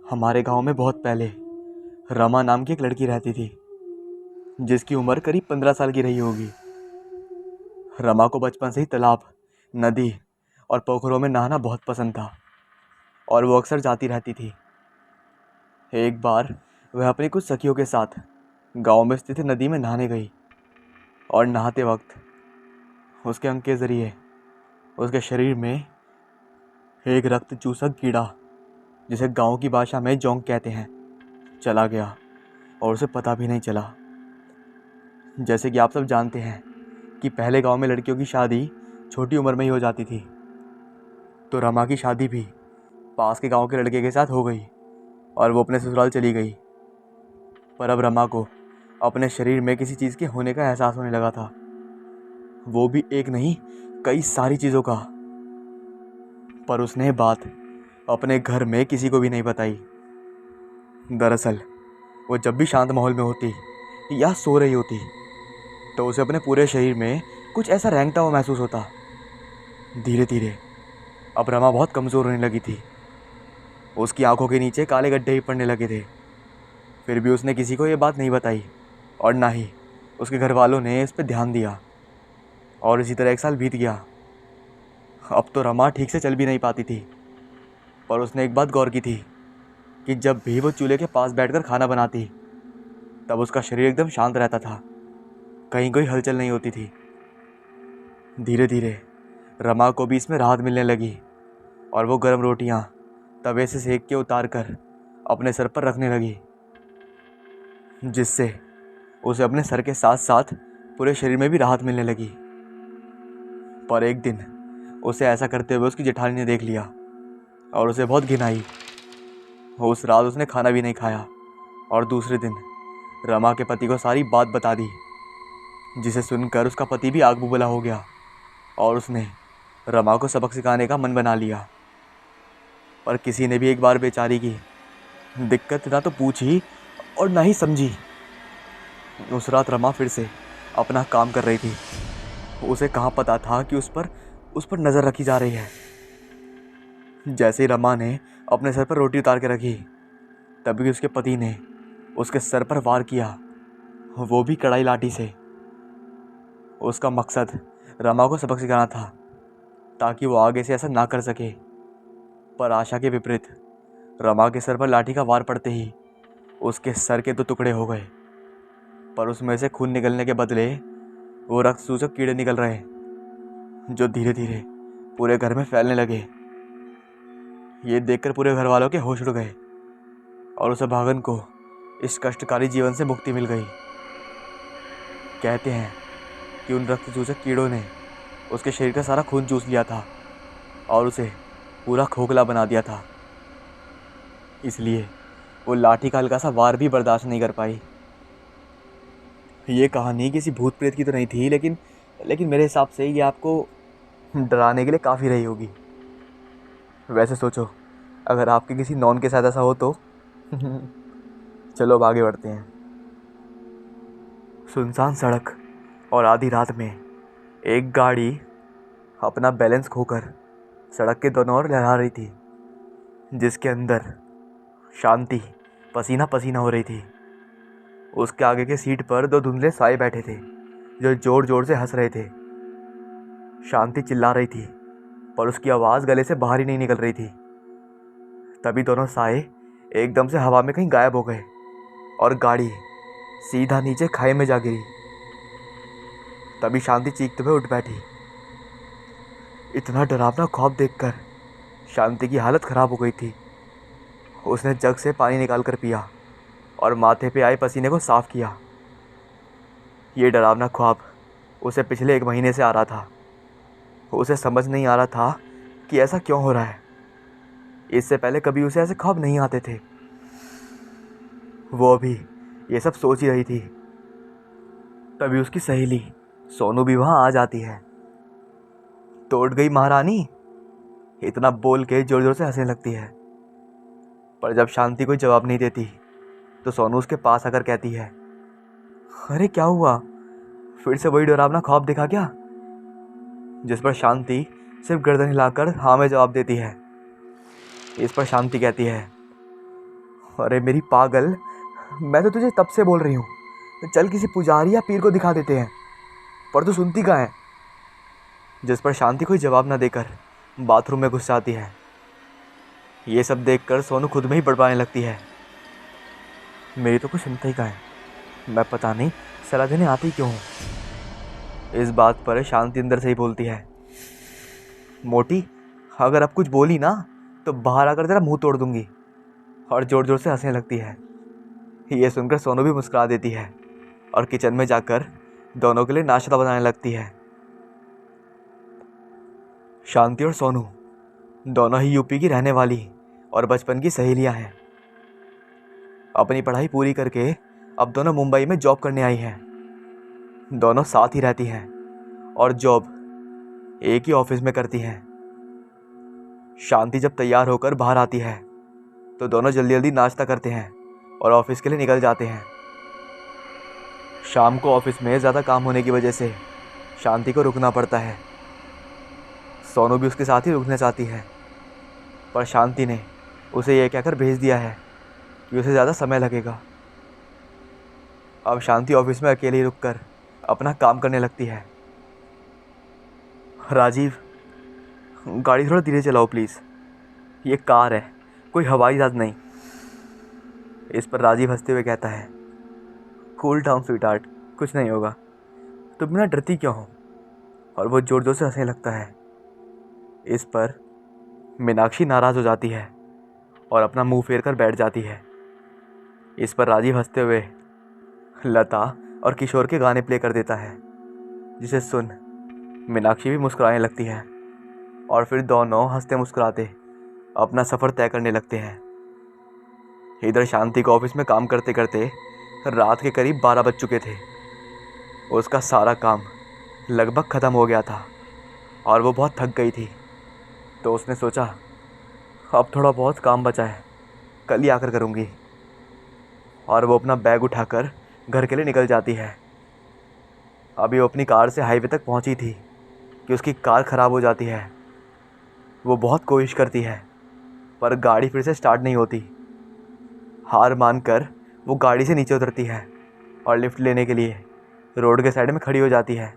हमारे गांव में बहुत पहले रमा नाम की एक लड़की रहती थी, जिसकी उम्र करीब 15 साल की रही होगी। रमा को बचपन से ही तालाब, नदी और पोखरों में नहाना बहुत पसंद था और वो अक्सर जाती रहती थी। एक बार वह अपनी कुछ सखियों के साथ गांव में स्थित नदी में नहाने गई और नहाते वक्त उसके अंग के जरिए उसके शरीर में एक रक्त चूसक कीड़ा, जिसे गांव की भाषा में जोंक कहते हैं, चला गया और उसे पता भी नहीं चला। जैसे कि आप सब जानते हैं कि पहले गांव में लड़कियों की शादी छोटी उम्र में ही हो जाती थी, तो रमा की शादी भी पास के गांव के लड़के के साथ हो गई और वो अपने ससुराल चली गई। पर अब रमा को अपने शरीर में किसी चीज़ के होने का एहसास होने लगा था, वो भी एक नहीं कई सारी चीज़ों का। पर उसने ये बात अपने घर में किसी को भी नहीं बताई। दरअसल वो जब भी शांत माहौल में होती या सो रही होती तो उसे अपने पूरे शरीर में कुछ ऐसा रेंगता हुआ महसूस होता। धीरे धीरे अब रमा बहुत कमज़ोर होने लगी थी। उसकी आंखों के नीचे काले गड्ढे ही पड़ने लगे थे। फिर भी उसने किसी को ये बात नहीं बताई और ना ही उसके घर वालों ने इस पर ध्यान दिया। और इसी तरह एक साल बीत गया। अब तो रमा ठीक से चल भी नहीं पाती थी, पर उसने एक बात गौर की थी कि जब भी वो चूल्हे के पास बैठकर खाना बनाती तब उसका शरीर एकदम शांत रहता था, कहीं कोई हलचल नहीं होती थी। धीरे धीरे रमा को भी इसमें राहत मिलने लगी और वो गर्म रोटियां तवे से सेक के उतार कर अपने सर पर रखने लगी, जिससे उसे अपने सर के साथ साथ पूरे शरीर में भी राहत मिलने लगी। पर एक दिन उसे ऐसा करते हुए उसकी जेठानी ने देख लिया और उसे बहुत घिन आई। उस रात उसने खाना भी नहीं खाया और दूसरे दिन रमा के पति को सारी बात बता दी, जिसे सुनकर उसका पति भी आग बबूला हो गया और उसने रमा को सबक सिखाने का मन बना लिया। पर किसी ने भी एक बार बेचारी की दिक्कत ना तो पूछी और ना ही समझी। उस रात रमा फिर से अपना काम कर रही थी। उसे कहाँ पता था कि उस पर नज़र रखी जा रही है। जैसे ही रमा ने अपने सर पर रोटी उतार के रखी, तभी उसके पति ने उसके सर पर वार किया, वो भी कड़ाई लाठी से। उसका मकसद रमा को सबक सिखाना था ताकि वो आगे से ऐसा ना कर सके। पर आशा के विपरीत रमा के सर पर लाठी का वार पड़ते ही उसके सर के 2 टुकड़े हो गए। पर उसमें से खून निकलने के बदले वो रक्त सूचक कीड़े निकल रहे, जो धीरे धीरे पूरे घर में फैलने लगे। ये देखकर पूरे घर वालों के होश उड़ गए और उसे भागन को इस कष्टकारी जीवन से मुक्ति मिल गई। कहते हैं कि उन रक्त सूचक कीड़ों ने उसके शरीर का सारा खून चूस लिया था और उसे पूरा खोखला बना दिया था। इसलिए वो लाठी का हल्का सा वार भी बर्दाश्त नहीं कर पाई। ये कहानी किसी भूत प्रेत की तो नहीं थी, लेकिन मेरे हिसाब से ये आपको डराने के लिए काफ़ी रही होगी। वैसे सोचो, अगर आपके किसी नॉन के साथ ऐसा हो तो चलो अब आगे बढ़ते हैं। सुनसान सड़क और आधी रात में एक गाड़ी अपना बैलेंस खोकर सड़क के दोनों ओर लहरा रही थी, जिसके अंदर शांति पसीना पसीना हो रही थी। उसके आगे के सीट पर 2 धुंधले साए बैठे थे, जो जोर जोर से हंस रहे थे। शांति चिल्ला रही थी, पर उसकी आवाज़ गले से बाहर ही नहीं निकल रही थी। तभी दोनों साए एकदम से हवा में कहीं गायब हो गए और गाड़ी सीधा नीचे खाई में जा गिरी। तभी शांति चीखते हुए उठ बैठी। इतना डरावना ख्वाब देखकर शांति की हालत खराब हो गई थी। उसने जग से पानी निकाल कर पिया और माथे पे आए पसीने को साफ किया। ये डरावना ख्वाब उसे पिछले 1 महीने से आ रहा था। उसे समझ नहीं आ रहा था कि ऐसा क्यों हो रहा है। इससे पहले कभी उसे ऐसे ख्वाब नहीं आते थे। वो अभी ये सब सोच ही रही थी, तभी उसकी सहेली सोनू भी वहाँ आ जाती है। तो उठ गई महारानी, इतना बोल के जोर जोर से हंसने लगती है। पर जब शांति कोई जवाब नहीं देती तो सोनू उसके पास आकर कहती है, अरे क्या हुआ, फिर से वही डरावना ख्वाब देखा क्या? जिस पर शांति सिर्फ गर्दन हिलाकर हाँ में जवाब देती है। इस पर शांति कहती है, अरे मेरी पागल, मैं तो तुझे तब से बोल रही हूँ, चल किसी पुजारी या पीर को दिखा देते हैं, पर तू सुनती कहाँ है। जिस पर शांति कोई जवाब न देकर बाथरूम में घुस जाती है। ये सब देखकर सोनू खुद में ही बड़बड़ाने लगती है। मेरी तो कुछ सुनता ही कहाँ है, मैं पता नहीं सलाह देने आती क्यों हूँ। इस बात पर शांति अंदर से ही बोलती है, मोटी, अगर अब कुछ बोली ना तो बाहर आकर तेरा मुंह तोड़ दूंगी। और जोर जोर से हंसने लगती है। ये सुनकर सोनू भी मुस्कुरा देती है और किचन में जाकर दोनों के लिए नाश्ता बनाने लगती है। शांति और सोनू दोनों ही यूपी की रहने वाली और बचपन की सहेलियां हैं। अपनी पढ़ाई पूरी करके अब दोनों मुंबई में जॉब करने आई हैं। दोनों साथ ही रहती हैं और जॉब एक ही ऑफिस में करती हैं। शांति जब तैयार होकर बाहर आती है तो दोनों जल्दी जल्दी नाश्ता करते हैं और ऑफिस के लिए निकल जाते हैं। शाम को ऑफिस में ज़्यादा काम होने की वजह से शांति को रुकना पड़ता है। सोनू भी उसके साथ ही रुकना चाहती है, पर शांति ने उसे यह कहकर भेज दिया है कि उसे ज़्यादा समय लगेगा। अब शांति ऑफिस में अकेले ही रुककर अपना काम करने लगती है। राजीव, गाड़ी थोड़ा धीरे चलाओ प्लीज़, ये कार है, कोई हवाई जहाज़ नहीं। इस पर राजीव हंसते हुए कहता है, कूल डाउन स्वीटहार्ट, कुछ नहीं होगा, तुम बिना डरती क्यों हो। और वो जोर जोर से हंसने लगता है। इस पर मीनाक्षी नाराज़ हो जाती है और अपना मुंह फेर कर बैठ जाती है। इस पर राजीव हंसते हुए लता और किशोर के गाने प्ले कर देता है, जिसे सुन मीनाक्षी भी मुस्कुराने लगती है और फिर दोनों हंसते मुस्कुराते अपना सफ़र तय करने लगते हैं। इधर शांति को ऑफिस में काम करते करते रात के करीब 12 बज चुके थे। उसका सारा काम लगभग ख़त्म हो गया था और वो बहुत थक गई थी, तो उसने सोचा अब थोड़ा बहुत काम बचा है, कल ही आकर करूँगी। और वो अपना बैग उठाकर घर के लिए निकल जाती है। अभी वो अपनी कार से हाईवे तक पहुंची थी कि उसकी कार ख़राब हो जाती है। वो बहुत कोशिश करती है पर गाड़ी फिर से स्टार्ट नहीं होती। हार मानकर वो गाड़ी से नीचे उतरती है और लिफ्ट लेने के लिए रोड के साइड में खड़ी हो जाती है,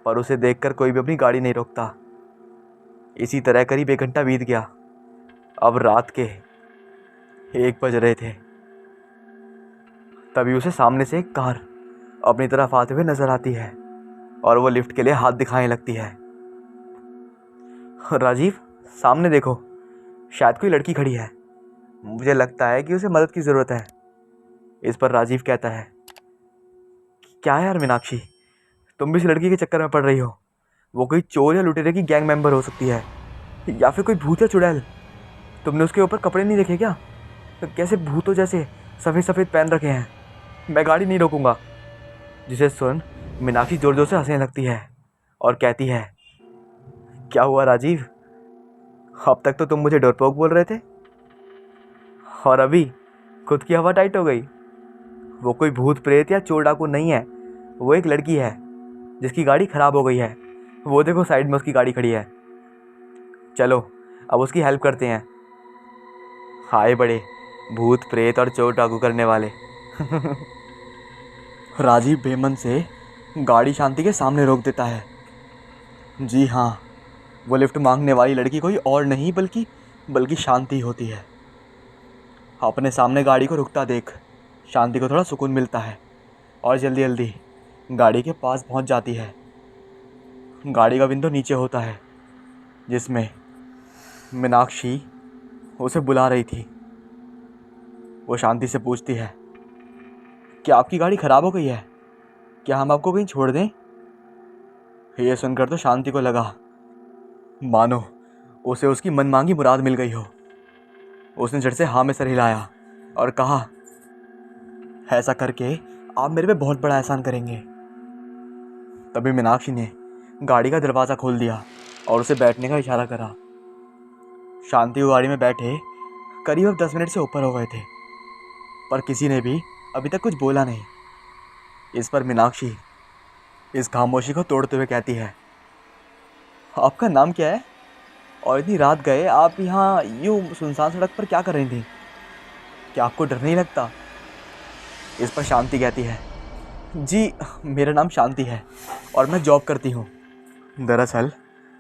पर उसे देखकर कोई भी अपनी गाड़ी नहीं रोकता। इसी तरह करीब 1 घंटा बीत गया। अब रात के 1 बज रहे थे। तभी उसे सामने से एक कार अपनी तरफ आते हुए नजर आती है और वो लिफ्ट के लिए हाथ दिखाने लगती है। राजीव, सामने देखो, शायद कोई लड़की खड़ी है, मुझे लगता है कि उसे मदद की ज़रूरत है। इस पर राजीव कहता है, क्या है यार मीनाक्षी, तुम भी इस लड़की के चक्कर में पड़ रही हो। वो कोई चोर या लुटेरे की गैंग मेंबर हो सकती है, या फिर कोई भूत या चुड़ैल। तुमने उसके ऊपर कपड़े नहीं देखे क्या, कैसे भूतों जैसे सफ़ेद सफ़ेद पहन रखे हैं। मैं गाड़ी नहीं रोकूंगा। जिसे सुन मीनाक्षी जोर जोर से हंसने लगती है और कहती है, क्या हुआ राजीव, अब तक तो तुम मुझे डरपोक बोल रहे थे और अभी खुद की हवा टाइट हो गई। वो कोई भूत प्रेत या चोर डाकू नहीं है, वो एक लड़की है जिसकी गाड़ी ख़राब हो गई है। वो देखो साइड में उसकी गाड़ी खड़ी है, चलो अब उसकी हेल्प करते हैं। हाय बड़े भूत प्रेत और चोर डाकू करने वाले। राजीव बेमन से गाड़ी शांति के सामने रोक देता है। जी हाँ, वो लिफ्ट मांगने वाली लड़की कोई और नहीं बल्कि शांति होती है। अपने सामने गाड़ी को रुकता देख शांति को थोड़ा सुकून मिलता है और जल्दी जल्दी गाड़ी के पास पहुंच जाती है। गाड़ी का विंडो नीचे होता है, जिसमें मीनाक्षी उसे बुला रही थी। वो शांति से पूछती है, क्या आपकी गाड़ी ख़राब हो गई है, क्या हम आपको कहीं छोड़ दें। ये सुनकर तो शांति को लगा मानो उसे उसकी मनमांगी मुराद मिल गई हो। उसने झट से हाँ में सर हिलाया और कहा, ऐसा करके आप मेरे पे बहुत बड़ा एहसान करेंगे। तभी मीनाक्षी ने गाड़ी का दरवाज़ा खोल दिया और उसे बैठने का इशारा करा। शांति को गाड़ी में बैठे करीब अब 10 मिनट से ऊपर हो गए थे, पर किसी ने भी अभी तक कुछ बोला नहीं। इस पर मीनाक्षी इस खामोशी को तोड़ते हुए कहती है, आपका नाम क्या है और इतनी रात गए आप यहाँ यूँ सुनसान सड़क पर क्या कर रही थी। क्या आपको डर नहीं लगता? इस पर शांति कहती है, जी मेरा नाम शांति है और मैं जॉब करती हूँ। दरअसल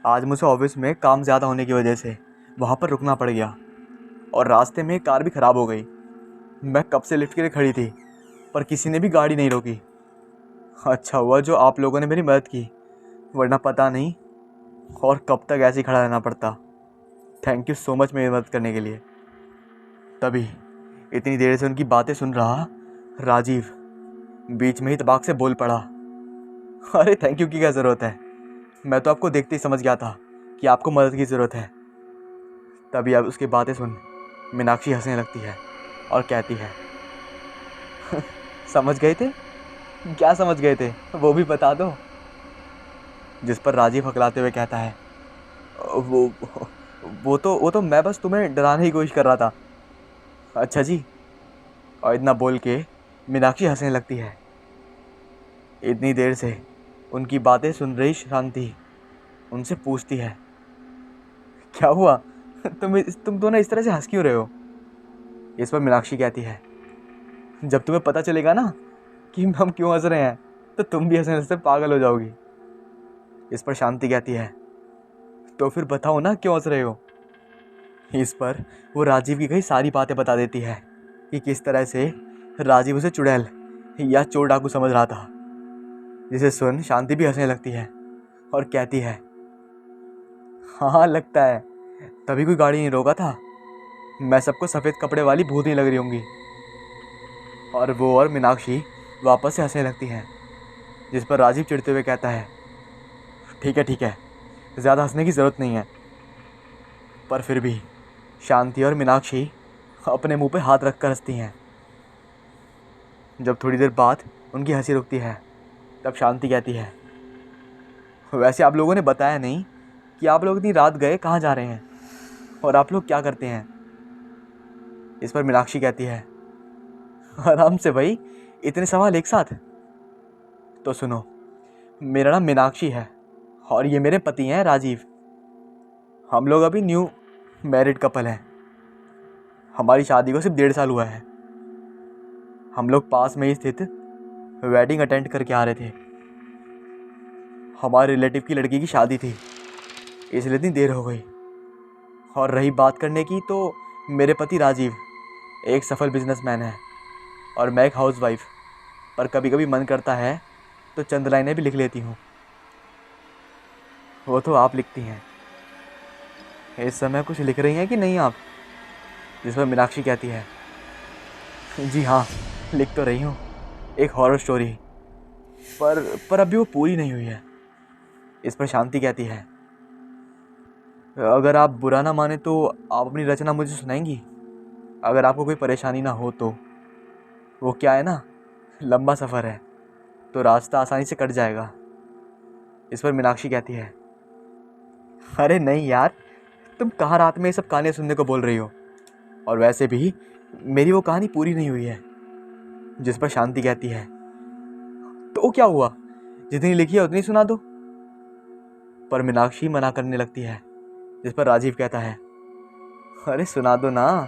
आज मुझे ऑफिस में काम ज़्यादा होने की वजह से वहाँ पर रुकना पड़ गया और रास्ते में कार भी ख़राब हो गई। मैं कब से लिफ्ट के लिए खड़ी थी पर किसी ने भी गाड़ी नहीं रोकी। अच्छा हुआ जो आप लोगों ने मेरी मदद की, वरना पता नहीं और कब तक ऐसे ही खड़ा रहना पड़ता। थैंक यू सो मच मेरी मदद करने के लिए। तभी इतनी देर से उनकी बातें सुन रहा राजीव बीच में ही तबाक से बोल पड़ा, अरे थैंक यू की क्या ज़रूरत है, मैं तो आपको देखते ही समझ गया था कि आपको मदद की ज़रूरत है। तभी अब उसकी बातें सुन मीनाक्षी हंसने लगती है और कहती है, समझ गए थे? क्या समझ गए थे वो भी बता दो। जिस पर राजीव हकलाते हुए कहता है, वो वो तो मैं बस तुम्हें डराने की कोशिश कर रहा था। अच्छा जी। और इतना बोल के मीनाक्षी हंसने लगती है। इतनी देर से उनकी बातें सुन रही शांति उनसे पूछती है, क्या हुआ, तुम दोनों इस तरह से हंस क्यों रहे हो? इस पर मीनाक्षी कहती है, जब तुम्हें पता चलेगा ना कि हम क्यों हंस रहे हैं तो तुम भी हंसने हंसते पागल हो जाओगी। इस पर शांति कहती है, तो फिर बताओ ना क्यों हंस रहे हो। इस पर वो राजीव की कई सारी बातें बता देती है कि किस तरह से राजीव उसे चुड़ैल या चोर डाकू समझ रहा था, जिसे सुन शांति भी हंसने लगती है और कहती है, हाँ लगता है, तभी कोई गाड़ी नहीं रोका था, मैं सबको सफ़ेद कपड़े वाली भूतनी लग रही होंगी। और वो और मीनाक्षी वापस से हंसने लगती हैं, जिस पर राजीव चिढ़ते हुए कहता है, ठीक है ज़्यादा हंसने की ज़रूरत नहीं है। पर फिर भी शांति और मीनाक्षी अपने मुंह पे हाथ रख कर हंसती हैं। जब थोड़ी देर बाद उनकी हंसी रुकती है तब शांति कहती है, वैसे आप लोगों ने बताया नहीं कि आप लोग इतनी रात गए कहाँ जा रहे हैं और आप लोग क्या करते हैं। इस पर मीनाक्षी कहती है, आराम से भाई, इतने सवाल एक साथ। तो सुनो, मेरा नाम मीनाक्षी है और ये मेरे पति हैं राजीव। हम लोग अभी न्यू मैरिड कपल हैं। हमारी शादी को सिर्फ 1.5 साल हुआ है। हम लोग पास में ही स्थित वेडिंग अटेंड करके आ रहे थे। हमारे रिलेटिव की लड़की की शादी थी, इसलिए इतनी देर हो गई। और रही बात करने की, तो मेरे पति राजीव एक सफल बिजनेसमैन है और मैं एक हाउसवाइफ, पर कभी कभी मन करता है तो चंद लाइनें भी लिख लेती हूँ। वो तो आप लिखती हैं। इस समय कुछ लिख रही हैं कि नहीं आप? जिस पर मीनाक्षी कहती है, जी हाँ लिख तो रही हूँ, एक हॉरर स्टोरी, पर अभी वो पूरी नहीं हुई है। इस पर शांति कहती है, अगर आप बुरा ना माने तो आप अपनी रचना मुझे सुनाएंगी, अगर आपको कोई परेशानी ना हो तो। वो क्या है ना, लंबा सफ़र है तो रास्ता आसानी से कट जाएगा। इस पर मीनाक्षी कहती है, अरे नहीं यार, तुम कहाँ रात में ये सब कहानियाँ सुनने को बोल रही हो, और वैसे भी मेरी वो कहानी पूरी नहीं हुई है। जिस पर शांति कहती है, तो क्या हुआ, जितनी लिखी है उतनी सुना दो। पर मीनाक्षी मना करने लगती है। जिस पर राजीव कहता है, अरे सुना दो ना,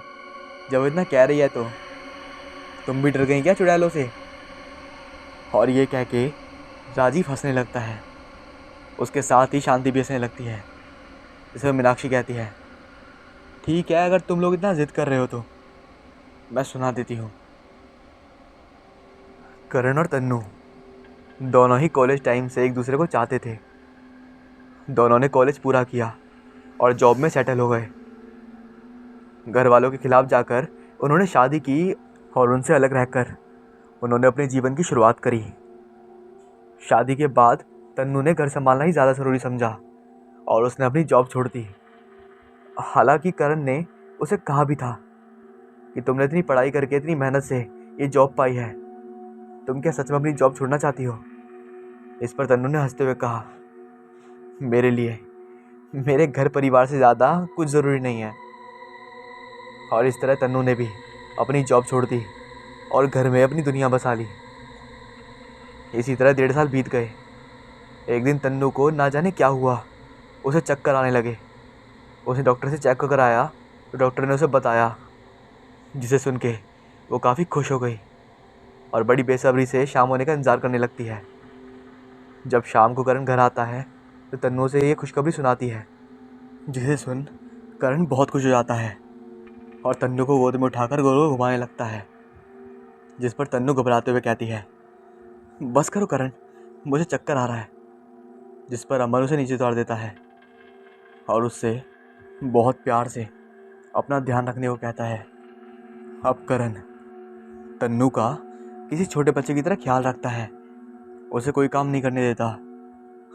जब इतना कह रही है तो। तुम भी डर गई क्या चुड़ैलों से? और ये कह के राजीव हंसने लगता है। उसके साथ ही शांति भी हंसने लगती है। इस पर मीनाक्षी कहती है, ठीक है, अगर तुम लोग इतना जिद कर रहे हो तो मैं सुना देती हूँ। करण और तन्नू दोनों ही कॉलेज टाइम से एक दूसरे को चाहते थे। दोनों ने कॉलेज पूरा किया और जॉब में सेटल हो गए। घर वालों के खिलाफ जाकर उन्होंने शादी की और उनसे अलग रहकर उन्होंने अपने जीवन की शुरुआत करी। शादी के बाद तन्नू ने घर संभालना ही ज़्यादा ज़रूरी समझा और उसने अपनी जॉब छोड़ दी। हालांकि करण ने उसे कहा भी था कि तुमने इतनी पढ़ाई करके इतनी मेहनत से ये जॉब पाई है, तुम क्या सच में अपनी जॉब छोड़ना चाहती हो? इस पर तन्नू ने हंसते हुए कहा, मेरे लिए मेरे घर परिवार से ज़्यादा कुछ ज़रूरी नहीं है। और इस तरह तन्नू ने भी अपनी जॉब छोड़ दी और घर में अपनी दुनिया बसा ली। इसी तरह 1.5 साल बीत गए। एक दिन तन्नू को ना जाने क्या हुआ, उसे चक्कर आने लगे। उसे डॉक्टर से चेक कराया तो डॉक्टर ने उसे बताया, जिसे सुन के वो काफ़ी खुश हो गई और बड़ी बेसब्री से शाम होने का इंतज़ार करने लगती है। जब शाम को करण घर आता है तो तन्नू से ये खुशखबरी सुनाती है, जिसे सुन करण बहुत खुश हो जाता है और तन्नू को गोद में उठाकर गोल गोल घुमाने लगता है। जिस पर तन्नू घबराते हुए कहती है, बस करो करण, मुझे चक्कर आ रहा है। जिस पर अमन उसे नीचे उतार देता है और उससे बहुत प्यार से अपना ध्यान रखने को कहता है। अब करण तन्नू का किसी छोटे बच्चे की तरह ख्याल रखता है, उसे कोई काम नहीं करने देता।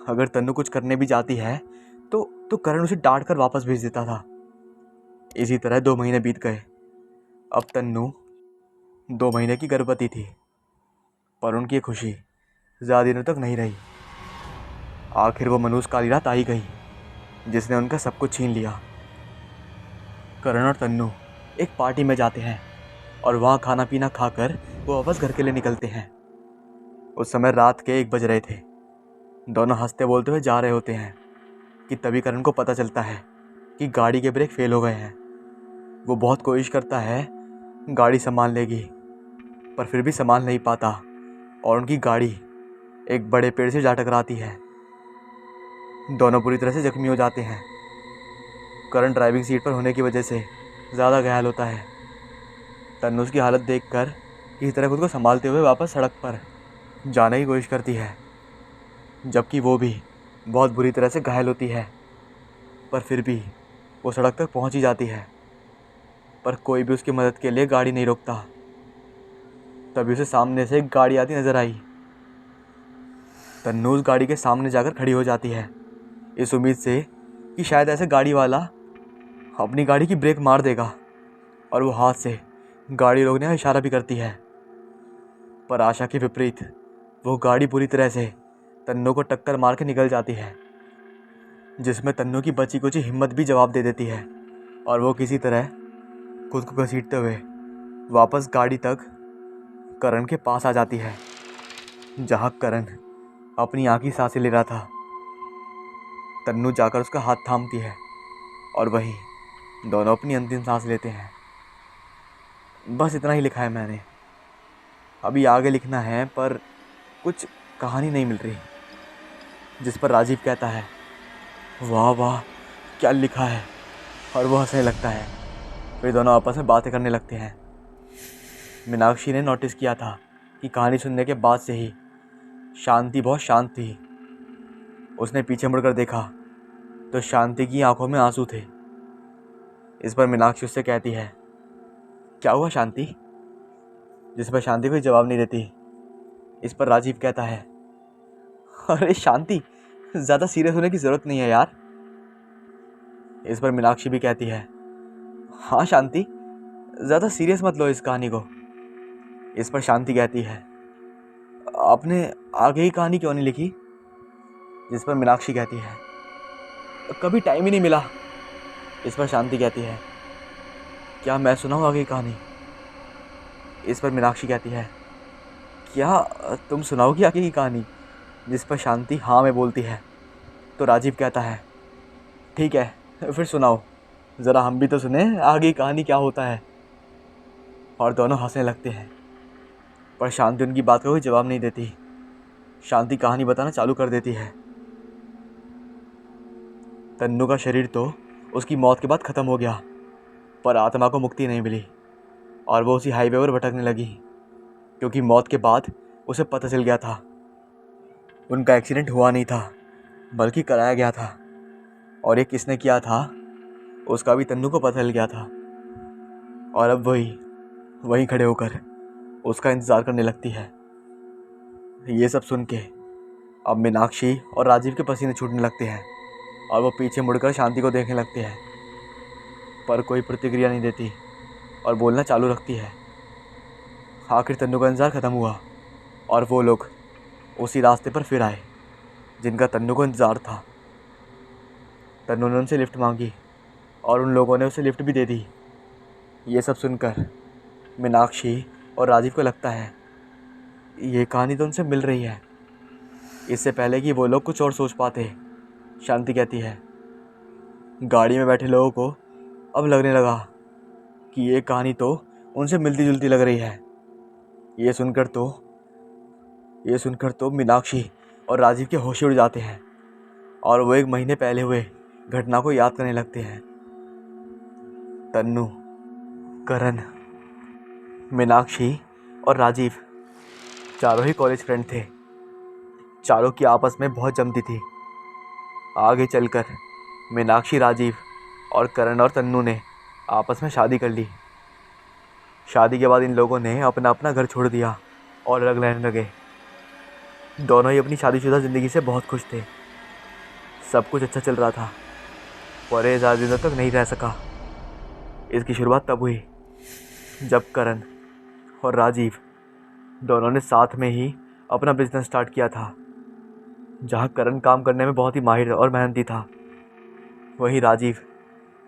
अगर तन्नू कुछ करने भी जाती है तो करण उसे डांट कर वापस भेज देता था। इसी तरह 2 महीने बीत गए। अब तन्नू 2 महीने की गर्भवती थी, पर उनकी ये खुशी ज़्यादा दिनों तक नहीं रही। आखिर वो मनहूस काली रात आई गई, जिसने उनका सब कुछ छीन लिया। करण और तन्नू एक पार्टी में जाते हैं और वहाँ खाना पीना खाकर वो वापस घर के लिए निकलते हैं। उस समय रात के 1 बज रहे थे। दोनों हंसते बोलते हुए जा रहे होते हैं कि तभी करण को पता चलता है कि गाड़ी के ब्रेक फेल हो गए हैं। वो बहुत कोशिश करता है गाड़ी संभाल लेगी, पर फिर भी संभाल नहीं पाता और उनकी गाड़ी एक बड़े पेड़ से जा टकराती है। दोनों पूरी तरह से जख्मी हो जाते हैं। करण ड्राइविंग सीट पर होने की वजह से ज़्यादा घायल होता है। तन्नू उसकी हालत देखकर किसी तरह खुद को संभालते हुए वापस सड़क पर जाने की कोशिश करती है, जबकि वो भी बहुत बुरी तरह से घायल होती है। पर फिर भी वो सड़क तक पहुंच ही जाती है, पर कोई भी उसकी मदद के लिए गाड़ी नहीं रोकता। तभी उसे सामने से एक गाड़ी आती नजर आई। तन्नू उस गाड़ी के सामने जाकर खड़ी हो जाती है, इस उम्मीद से कि शायद ऐसे गाड़ी वाला अपनी गाड़ी की ब्रेक मार देगा, और वो हाथ से गाड़ी रोकने का इशारा भी करती है। पर आशा के विपरीत वो गाड़ी पूरी तरह से तन्नू को टक्कर मार के निकल जाती है, जिसमें तन्नू की बची कुची हिम्मत भी जवाब दे देती है और वो किसी तरह खुद को घसीटते हुए वापस गाड़ी तक करण के पास आ जाती है, जहाँ करण अपनी आखिरी सांसें ले रहा था। तन्नू जाकर उसका हाथ थामती है और वहीं दोनों अपनी अंतिम सांस लेते हैं। बस इतना ही लिखा है मैंने। अभी आगे लिखना है, पर कुछ कहानी नहीं मिल रही। जिस पर राजीव कहता है, वाह वाह क्या लिखा है, और वो हंसने लगता है। फिर दोनों आपस में बातें करने लगते हैं। मीनाक्षी ने नोटिस किया था कि कहानी सुनने के बाद से ही शांति बहुत शांत थी। उसने पीछे मुड़कर देखा तो शांति की आंखों में आंसू थे। इस पर मीनाक्षी उससे कहती है, क्या हुआ शांति? जिस पर शांति कोई जवाब नहीं देती। इस पर राजीव कहता है, अरे शांति, ज़्यादा सीरियस होने की ज़रूरत नहीं है यार। इस पर मीनाक्षी भी कहती है, हाँ शांति, ज़्यादा सीरियस मत लो इस कहानी को। इस पर शांति कहती है, आपने आगे ही कहानी क्यों नहीं लिखी? जिस पर मीनाक्षी कहती है, कभी टाइम ही नहीं मिला। इस पर शांति कहती है, क्या मैं सुनाऊँ आगे की कहानी? इस पर मीनाक्षी कहती है, क्या तुम सुनाओगी आगे की कहानी? जिस पर शांति हाँ में बोलती है। तो राजीव कहता है, ठीक है फिर सुनाओ, ज़रा हम भी तो सुने आगे की कहानी क्या होता है। और दोनों हंसने लगते हैं, पर शांति उनकी बात का कोई जवाब नहीं देती। शांति कहानी बताना चालू कर देती है। तन्नू का शरीर तो उसकी मौत के बाद ख़त्म हो गया, पर आत्मा को मुक्ति नहीं मिली और वो उसी हाईवे पर भटकने लगी, क्योंकि मौत के बाद उसे पता चल गया था उनका एक्सीडेंट हुआ नहीं था, बल्कि कराया गया था। और ये किसने किया था उसका भी तन्नू को पता चल गया था। और अब वहीं खड़े होकर उसका इंतज़ार करने लगती है। ये सब सुन के अब मीनाक्षी और राजीव के पसीने छूटने लगते हैं और वो पीछे मुड़कर शांति को देखने लगते हैं, पर कोई प्रतिक्रिया नहीं देती और बोलना चालू रखती है। आखिर तन्नू का इंतज़ार ख़त्म हुआ और वो लोग उसी रास्ते पर फिर आए जिनका तन्नू को इंतज़ार था। तन्नू ने उनसे लिफ्ट मांगी और उन लोगों ने उसे लिफ्ट भी दे दी। ये सब सुनकर मीनाक्षी और राजीव को लगता है ये कहानी तो उनसे मिल रही है। इससे पहले कि वो लोग कुछ और सोच पाते, शांति कहती है, गाड़ी में बैठे लोगों को अब लगने लगा कि ये कहानी तो उनसे मिलती जुलती लग रही है। ये सुनकर तो मीनाक्षी और राजीव के होश उड़ जाते हैं और वो 1 महीने पहले हुए घटना को याद करने लगते हैं। तन्नू, करण, मीनाक्षी और राजीव चारों ही कॉलेज फ्रेंड थे। चारों की आपस में बहुत जमती थी। आगे चलकर मीनाक्षी, राजीव और करण और तन्नू ने आपस में शादी कर ली। शादी के बाद इन लोगों ने अपना अपना घर छोड़ दिया और अलग रहने लगे। दोनों ही अपनी शादीशुदा ज़िंदगी से बहुत खुश थे। सब कुछ अच्छा चल रहा था, पर ये ज़्यादा दिनों तक नहीं रह सका। इसकी शुरुआत तब हुई जब करण और राजीव दोनों ने साथ में ही अपना बिजनेस स्टार्ट किया था। जहाँ करण काम करने में बहुत ही माहिर और मेहनती था, वहीं राजीव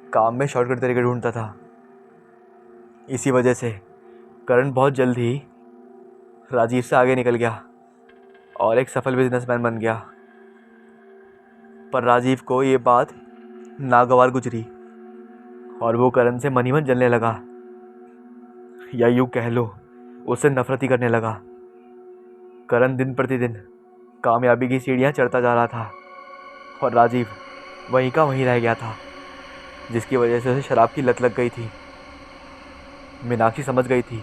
काम में शॉर्टकट तरीके ढूंढता था। इसी वजह से करण बहुत जल्द ही राजीव से आगे निकल गया और एक सफल बिजनेसमैन बन गया। पर राजीव को ये बात नागवार गुजरी और वो करण से मन ही मन जलने लगा, या यूँ कह लो उससे नफरत ही करने लगा। करण दिन प्रतिदिन कामयाबी की सीढ़ियाँ चढ़ता जा रहा था और राजीव वहीं का वहीं रह गया था, जिसकी वजह से उसे शराब की लत लग गई थी। मीनाक्षी समझ गई थी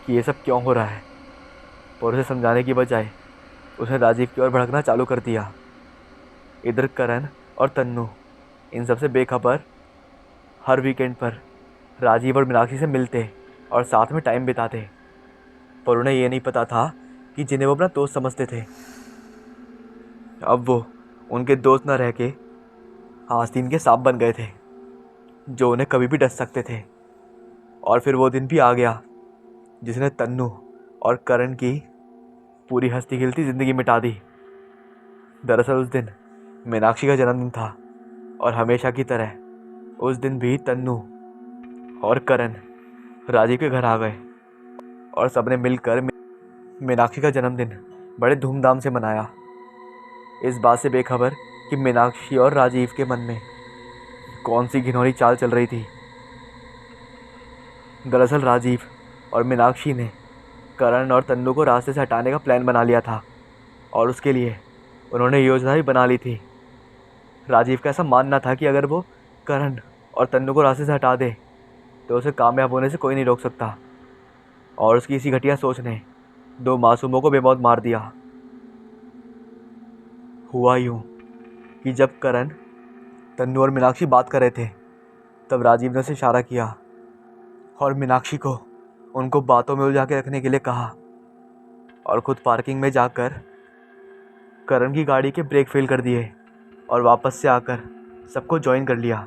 कि ये सब क्यों हो रहा है, पर उसे समझाने की बजाय उसने राजीव की ओर भड़कना चालू कर दिया। इधर करण और तन्नू इन सब से बेखबर हर वीकेंड पर राजीव और मीनाक्षी से मिलते और साथ में टाइम बिताते, पर उन्हें ये नहीं पता था कि जिन्हें वो अपना दोस्त समझते थे, अब वो उनके दोस्त न रह के आस्तीन के सांप बन गए थे, जो उन्हें कभी भी डस सकते थे। और फिर वो दिन भी आ गया जिसने तन्नू और करण की पूरी हंसती खिलती ज़िंदगी मिटा दी। दरअसल उस दिन मीनाक्षी का जन्मदिन था और हमेशा की तरह उस दिन भी तन्नू और करण राजीव के घर आ गए और सबने मिलकर मीनाक्षी का जन्मदिन बड़े धूमधाम से मनाया, इस बात से बेखबर कि मीनाक्षी और राजीव के मन में कौन सी घिनौनी चाल चल रही थी। दरअसल राजीव और मीनाक्षी ने करण और तन्नू को रास्ते से हटाने का प्लान बना लिया था और उसके लिए उन्होंने योजना भी बना ली थी। राजीव का ऐसा मानना था कि अगर वो करण और तन्नू को रास्ते से हटा दे तो उसे कामयाब होने से कोई नहीं रोक सकता, और उसकी इसी घटिया सोच ने 2 मासूमों को बेमौत मार दिया। हुआ यूँ कि जब करण, तन्नू और मीनाक्षी बात कर रहे थे, तब राजीव ने उसे इशारा किया और मीनाक्षी को उनको बातों में उलझा के रखने के लिए कहा और खुद पार्किंग में जाकर करण की गाड़ी के ब्रेक फेल कर दिए और वापस से आकर सबको ज्वाइन कर लिया।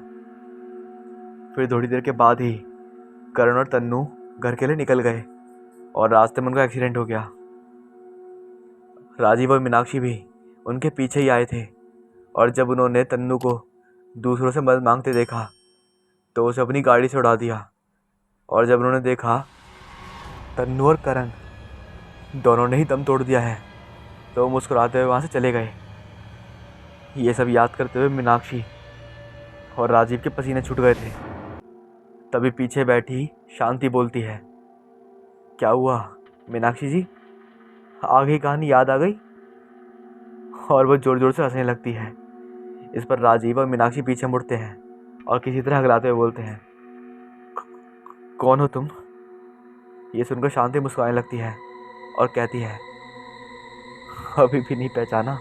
फिर थोड़ी देर के बाद ही करण और तन्नू घर के लिए निकल गए और रास्ते में उनका एक्सीडेंट हो गया। राजीव और मीनाक्षी भी उनके पीछे ही आए थे और जब उन्होंने तन्नू को दूसरों से मदद मांगते देखा तो उसे अपनी गाड़ी से उड़ा दिया, और जब उन्होंने देखा तन्नू और करण दोनों ने ही दम तोड़ दिया है तो वो मुस्कुराते हुए वहाँ से चले गए। ये सब याद करते हुए मीनाक्षी और राजीव के पसीने छूट गए थे। तभी पीछे बैठी शांति बोलती है, क्या हुआ मीनाक्षी जी, आगे कहानी याद आ गई? और वो जोर जोर से हंसने लगती है। इस पर राजीव और मीनाक्षी पीछे मुड़ते हैं और किसी तरह हगलाते हुए बोलते हैं, कौन हो तुम? ये सुनकर शांति मुस्कुराने लगती है और कहती है, अभी भी नहीं पहचाना?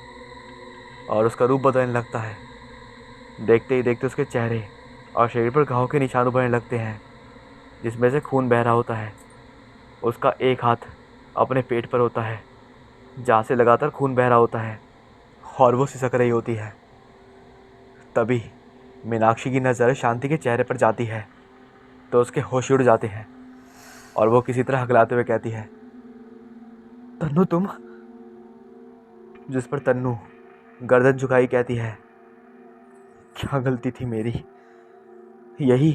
और उसका रूप बदलने लगता है। देखते ही देखते उसके चेहरे और शरीर पर घाव के निशान उभरने लगते हैं, जिसमें से खून बह रहा होता है। उसका एक हाथ अपने पेट पर होता है, जहाँ से लगातार खून बह रहा होता है, और वो सिसक रही होती है। तभी मीनाक्षी की नज़र शांति के चेहरे पर जाती है तो उसके होश उड़ जाते हैं और वो किसी तरह हगलाते हुए कहती है, तन्नू तुम? जिस पर तन्नू गर्दन झुकाई कहती है, क्या गलती थी मेरी, यही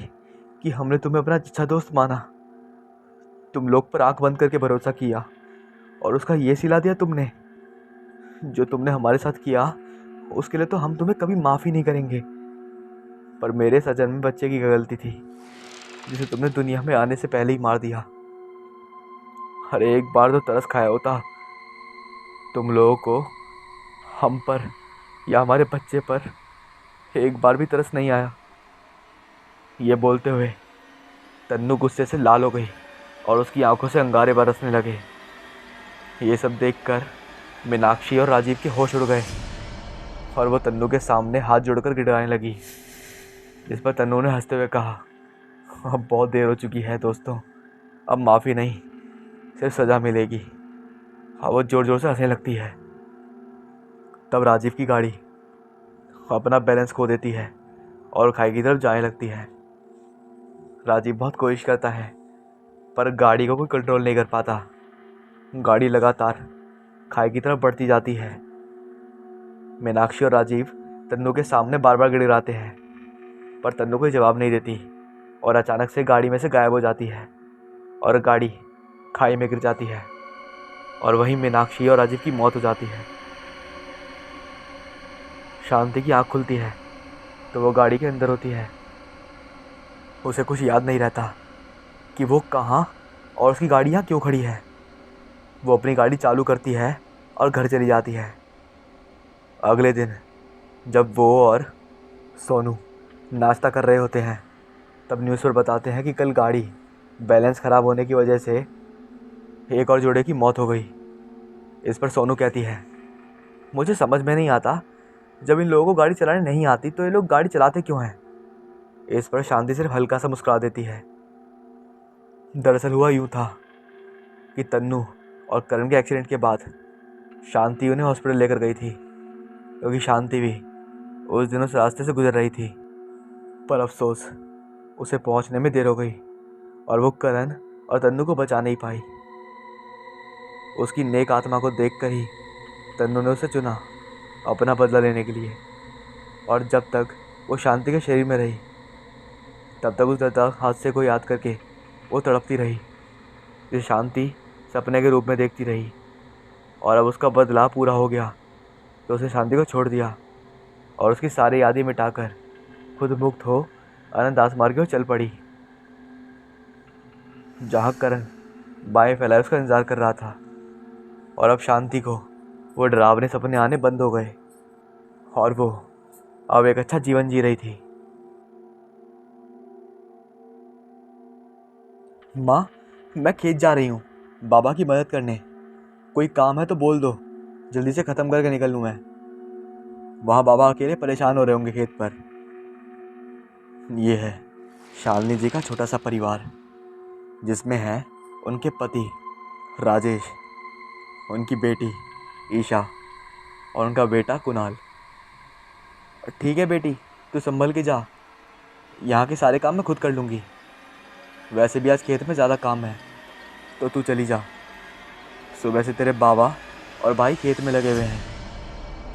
कि हमने तुम्हें अपना अच्छा दोस्त माना, तुम लोग पर आंख बंद करके भरोसा किया और उसका ये सिला दिया तुमने। जो तुमने हमारे साथ किया उसके लिए तो हम तुम्हें कभी माफ़ी नहीं करेंगे, पर मेरे सजन में बच्चे की क्या गलती थी? जिसे तुमने दुनिया में आने से पहले ही मार दिया। अरे एक बार तो तरस खाया होता तुम लोगों को, हम पर या हमारे बच्चे पर एक बार भी तरस नहीं आया। ये बोलते हुए तन्नू गुस्से से लाल हो गई और उसकी आंखों से अंगारे बरसने लगे। ये सब देखकर मीनाक्षी और राजीव के होश उड़ गए और वो तन्नू के सामने हाथ जोड़कर गिड़गिड़ाने लगी। जिस पर तन्नू ने हंसते हुए कहा, अब बहुत देर हो चुकी है दोस्तों, अब माफ़ी नहीं सिर्फ सज़ा मिलेगी। हाँ, वो ज़ोर ज़ोर से हंसने लगती है। तब राजीव की गाड़ी अपना बैलेंस खो देती है और खाई की तरफ जाने लगती है। राजीव बहुत कोशिश करता है पर गाड़ी को कोई कंट्रोल नहीं कर पाता। गाड़ी लगातार खाई की तरफ बढ़ती जाती है। मीनाक्षी और राजीव तन्नू के सामने बार बार गिड़गिड़ाते हैं पर तन्नू कोई जवाब नहीं देती और अचानक से गाड़ी में से गायब हो जाती है और गाड़ी खाई में गिर जाती है और वहीं मीनाक्षी और राजीव की मौत हो जाती है। शांति की आंख खुलती है तो वो गाड़ी के अंदर होती है। उसे कुछ याद नहीं रहता कि वो कहाँ और उसकी गाड़ी यहाँ क्यों खड़ी है। वो अपनी गाड़ी चालू करती है और घर चली जाती है। अगले दिन जब वो और सोनू नाश्ता कर रहे होते हैं तब न्यूज़ पर बताते हैं कि कल गाड़ी बैलेंस ख़राब होने की वजह से एक और जोड़े की मौत हो गई। इस पर सोनू कहती है, मुझे समझ में नहीं आता, जब इन लोगों को गाड़ी चलाने नहीं आती तो ये लोग गाड़ी चलाते क्यों हैं। इस पर शांति सिर्फ हल्का सा मुस्कुरा देती है। दरअसल हुआ यूँ था कि तन्नू और करण के एक्सीडेंट के बाद शांति उन्हें हॉस्पिटल लेकर गई थी क्योंकि शांति भी उस दिन उस रास्ते से गुजर रही थी। पर अफसोस उसे पहुंचने में देर हो गई और वो करण और तन्नू को बचा नहीं पाई। उसकी नेक आत्मा को देखकर ही तन्नू ने उसे चुना अपना बदला लेने के लिए। और जब तक वो शांति के शरीर में रही तब तक उस दर्दनाक हादसे को याद करके वो तड़पती रही, जिसे शांति सपने के रूप में देखती रही। और अब उसका बदला पूरा हो गया तो उसने शांति को छोड़ दिया और उसकी सारी यादें मिटाकर खुद मुक्त हो अनंत आसमान की ओर चल पड़ी, जहाँ करण बाएं फैलाए उसका इंतजार कर रहा था। और अब शांति को वो डरावने सपने आने बंद हो गए और वो अब एक अच्छा जीवन जी रही थी। माँ, मैं खेत जा रही हूँ बाबा की मदद करने। कोई काम है तो बोल दो, जल्दी से ख़त्म करके निकल लूँ मैं। वहाँ बाबा अकेले परेशान हो रहे होंगे खेत पर। ये है शालिनी जी का छोटा सा परिवार, जिसमें है उनके पति राजेश, उनकी बेटी ईशा और उनका बेटा कुणाल। ठीक है बेटी, तू संभल के जा, यहाँ के सारे काम मैं खुद कर लूँगी। वैसे भी आज खेत में ज़्यादा काम है तो तू चली जा। सुबह से तेरे बाबा और भाई खेत में लगे हुए हैं,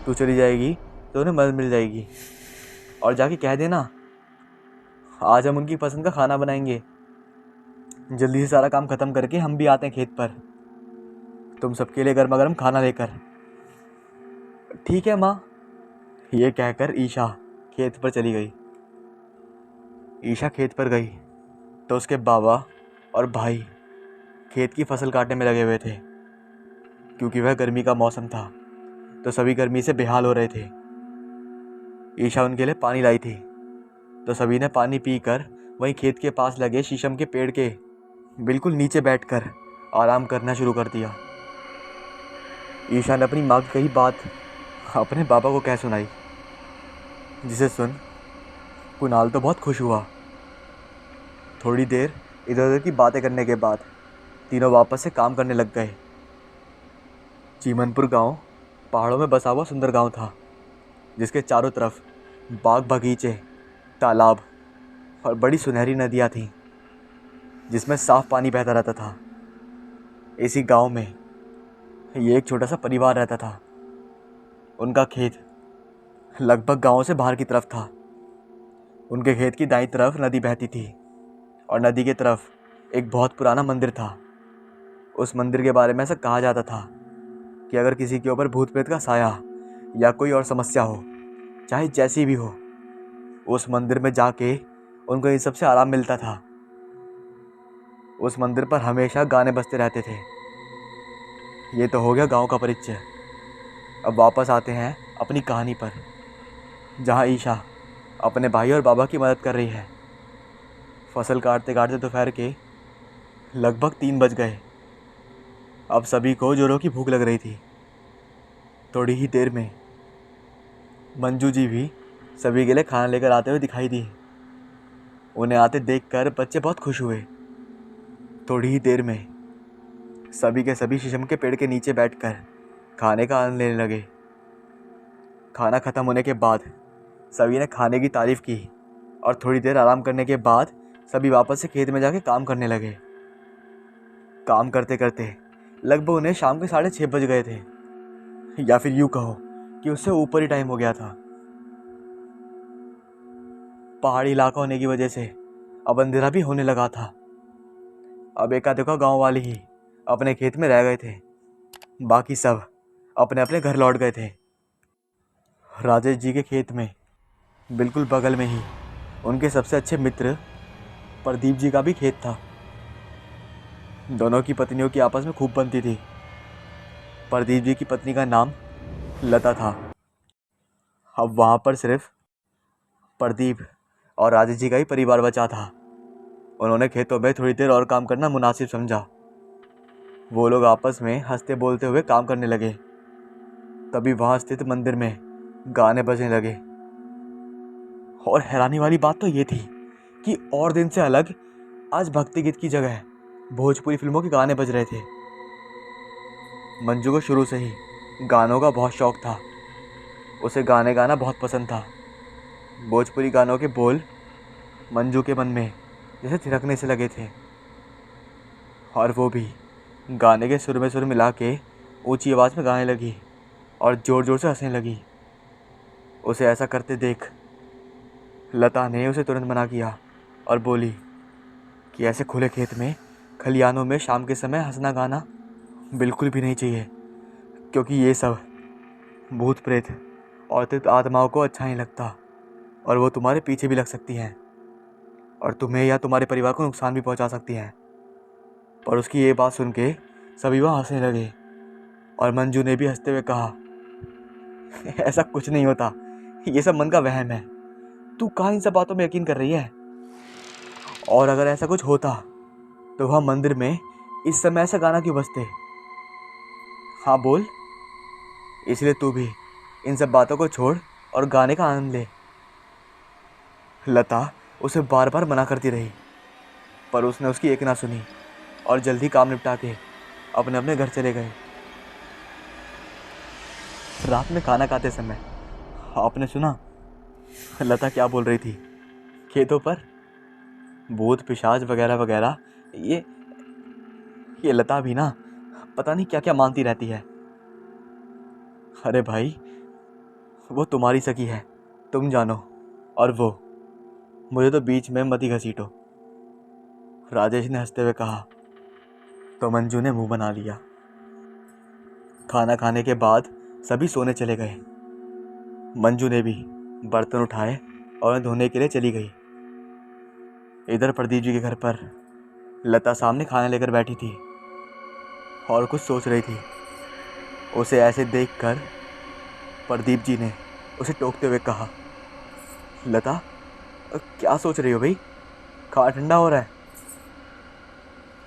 तू चली जाएगी तो उन्हें मदद मिल जाएगी। और जाके कह देना आज हम उनकी पसंद का खाना बनाएंगे। जल्दी से सारा काम ख़त्म करके हम भी आते हैं खेत पर, तुम सबके लिए गर्मा गर्म खाना लेकर। ठीक है माँ। ये कहकर ईशा खेत पर चली गई। ईशा खेत पर गई तो उसके बाबा और भाई खेत की फसल काटने में लगे हुए थे। क्योंकि वह गर्मी का मौसम था तो सभी गर्मी से बेहाल हो रहे थे। ईशा उनके लिए पानी लाई थी तो सभी ने पानी पीकर वहीं खेत के पास लगे शीशम के पेड़ के बिल्कुल नीचे बैठकर आराम करना शुरू कर दिया। ईशा ने अपनी माँ की कही बात अपने बाबा को कह सुनाई, जिसे सुन कुणाल तो बहुत खुश हुआ। थोड़ी देर इधर उधर की बातें करने के बाद तीनों वापस से काम करने लग गए। चीमनपुर गांव पहाड़ों में बसा हुआ सुंदर गांव था, जिसके चारों तरफ बाग बगीचे, तालाब और बड़ी सुनहरी नदियाँ थीं, जिसमें साफ पानी बहता रहता था। इसी गांव में ये एक छोटा सा परिवार रहता था। उनका खेत लगभग गांव से बाहर की तरफ था। उनके खेत की दाईं तरफ नदी बहती थी और नदी की तरफ एक बहुत पुराना मंदिर था। उस मंदिर के बारे में ऐसा कहा जाता था कि अगर किसी के ऊपर भूत प्रेत का साया या कोई और समस्या हो, चाहे जैसी भी हो, उस मंदिर में जाके उनको इन सब से आराम मिलता था उस मंदिर पर हमेशा गाने बजते रहते थे। ये तो हो गया गांव का परिचय। अब वापस आते हैं अपनी कहानी पर, जहां ईशा अपने भाई और बाबा की मदद कर रही है। फसल काटते काटते दोपहर के लगभग 3 बज गए। अब सभी को जोरों की भूख लग रही थी। थोड़ी ही देर में मंजू जी भी सभी के लिए खाना लेकर आते हुए दिखाई दी। उन्हें आते देखकर बच्चे बहुत खुश हुए। थोड़ी ही देर में सभी के सभी शीशम के पेड़ के नीचे बैठकर खाने का आनंद लेने लगे। खाना खत्म होने के बाद सभी ने खाने की तारीफ की और थोड़ी देर आराम करने के बाद सभी वापस से खेत में जाके काम करने लगे। काम करते करते लगभग उन्हें शाम के 6:30 बज गए थे, या फिर यूं कहो कि उससे ऊपर ही टाइम हो गया था। पहाड़ी इलाका होने की वजह से अब अंधेरा भी होने लगा था। अब एका दुक्का गाँव वाले ही अपने खेत में रह गए थे, बाकी सब अपने अपने घर लौट गए थे। राजेश जी के खेत में बिल्कुल बगल में ही उनके सबसे अच्छे मित्र प्रदीप जी का भी खेत था। दोनों की पत्नियों की आपस में खूब बनती थी। प्रदीप जी की पत्नी का नाम लता था। अब वहाँ पर सिर्फ प्रदीप और राजेश जी का ही परिवार बचा था। उन्होंने खेतों में थोड़ी देर और काम करना मुनासिब समझा। वो लोग आपस में हंसते बोलते हुए काम करने लगे। तभी वहाँ स्थित मंदिर में गाने बजने लगे। और हैरानी वाली बात तो ये थी कि और दिन से अलग आज भक्ति गीत की जगह भोजपुरी फिल्मों के गाने बज रहे थे। मंजू को शुरू से ही गानों का बहुत शौक था। उसे गाने गाना बहुत पसंद था। भोजपुरी गानों के बोल मंजू के मन में जैसे थिरकने से लगे थे, और वो भी गाने के सुर में सुर मिला के ऊंची आवाज़ में गाने लगी और ज़ोर ज़ोर से हंसने लगी। उसे ऐसा करते देख लता ने उसे तुरंत मना किया और बोली कि ऐसे खुले खेत में खलियानों में शाम के समय हंसना गाना बिल्कुल भी नहीं चाहिए, क्योंकि ये सब भूत प्रेत और तित आत्माओं को अच्छा नहीं लगता और वो तुम्हारे पीछे भी लग सकती हैं और तुम्हें या तुम्हारे परिवार को नुकसान भी पहुंचा सकती हैं। पर उसकी ये बात सुन के सभी वहाँ हंसने लगे और मंजू ने भी हंसते हुए कहा, ऐसा कुछ नहीं होता, ये सब मन का वहम है। तू कहाँ इन सब बातों में यकीन कर रही है? और अगर ऐसा कुछ होता तो वहाँ मंदिर में इस समय ऐसा गाना क्यों बजते? हाँ बोल। इसलिए तू भी इन सब बातों को छोड़ और गाने का आनंद ले। लता उसे बार बार मना करती रही, पर उसने उसकी एक ना सुनी और जल्दी काम निपटा के अपने अपने घर चले गए। रात में खाना खाते समय आपने सुना लता क्या बोल रही थी? खेतों पर भूत पिशाच वगैरह वगैरह, ये लता भी ना पता नहीं क्या क्या मानती रहती है। अरे भाई, वो तुम्हारी सखी है, तुम जानो, और वो मुझे तो बीच में मत ही घसीटो, राजेश ने हंसते हुए कहा। तो मंजू ने मुंह बना लिया। खाना खाने के बाद सभी सोने चले गए। मंजू ने भी बर्तन उठाए और उन्हें धोने के लिए चली गई। इधर प्रदीप जी के घर पर लता सामने खाना लेकर बैठी थी और कुछ सोच रही थी। उसे ऐसे देखकर प्रदीप जी ने उसे टोकते हुए कहा, लता क्या सोच रही हो भाई? खाना ठंडा हो रहा है।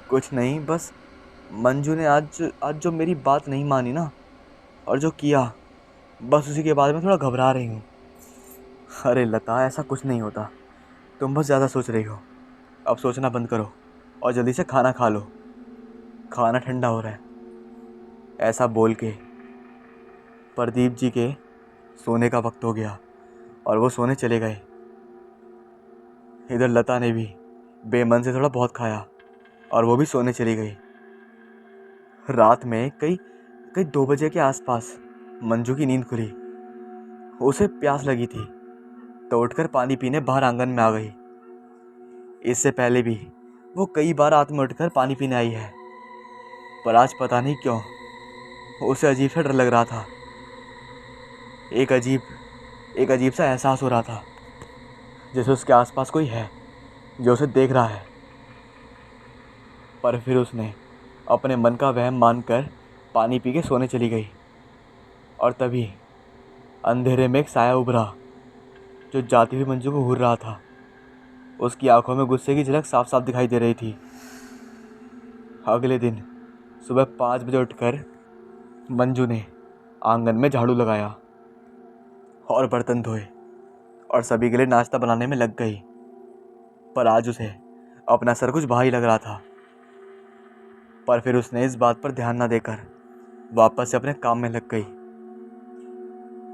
कुछ नहीं, बस मंजू ने आज जो मेरी बात नहीं मानी ना, और जो किया, बस उसी के बारे में थोड़ा घबरा रही हूँ। अरे लता, ऐसा कुछ नहीं होता, तुम बस ज़्यादा सोच रही हो। अब सोचना बंद करो और जल्दी से खाना खा लो, खाना ठंडा हो रहा है। ऐसा बोल के प्रदीप जी के सोने का वक्त हो गया और वो सोने चले गए। इधर लता ने भी बेमन से थोड़ा बहुत खाया और वो भी सोने चली गई। रात में कई 2 बजे के आसपास मंजू की नींद खुली। उसे प्यास लगी थी तो उठकर पानी पीने बाहर आंगन में आ गई। इससे पहले भी वो कई बार रात में उठकर पानी पीने आई है, पर आज पता नहीं क्यों उसे अजीब सा डर लग रहा था। एक अजीब सा एहसास हो रहा था, जैसे उसके आसपास कोई है जो उसे देख रहा है। पर फिर उसने अपने मन का वहम मानकर पानी पी के सोने चली गई। और तभी अंधेरे में एक साया उभरा जो जाती हुई मंजू को घूर रहा था। उसकी आंखों में गुस्से की झलक साफ साफ दिखाई दे रही थी। अगले दिन सुबह 5 बजे उठकर मंजू ने आंगन में झाड़ू लगाया और बर्तन धोए और सभी के लिए नाश्ता बनाने में लग गई। पर आज उसे अपना सर कुछ भारी लग रहा था। पर फिर उसने इस बात पर ध्यान न देकर वापस से अपने काम में लग गई।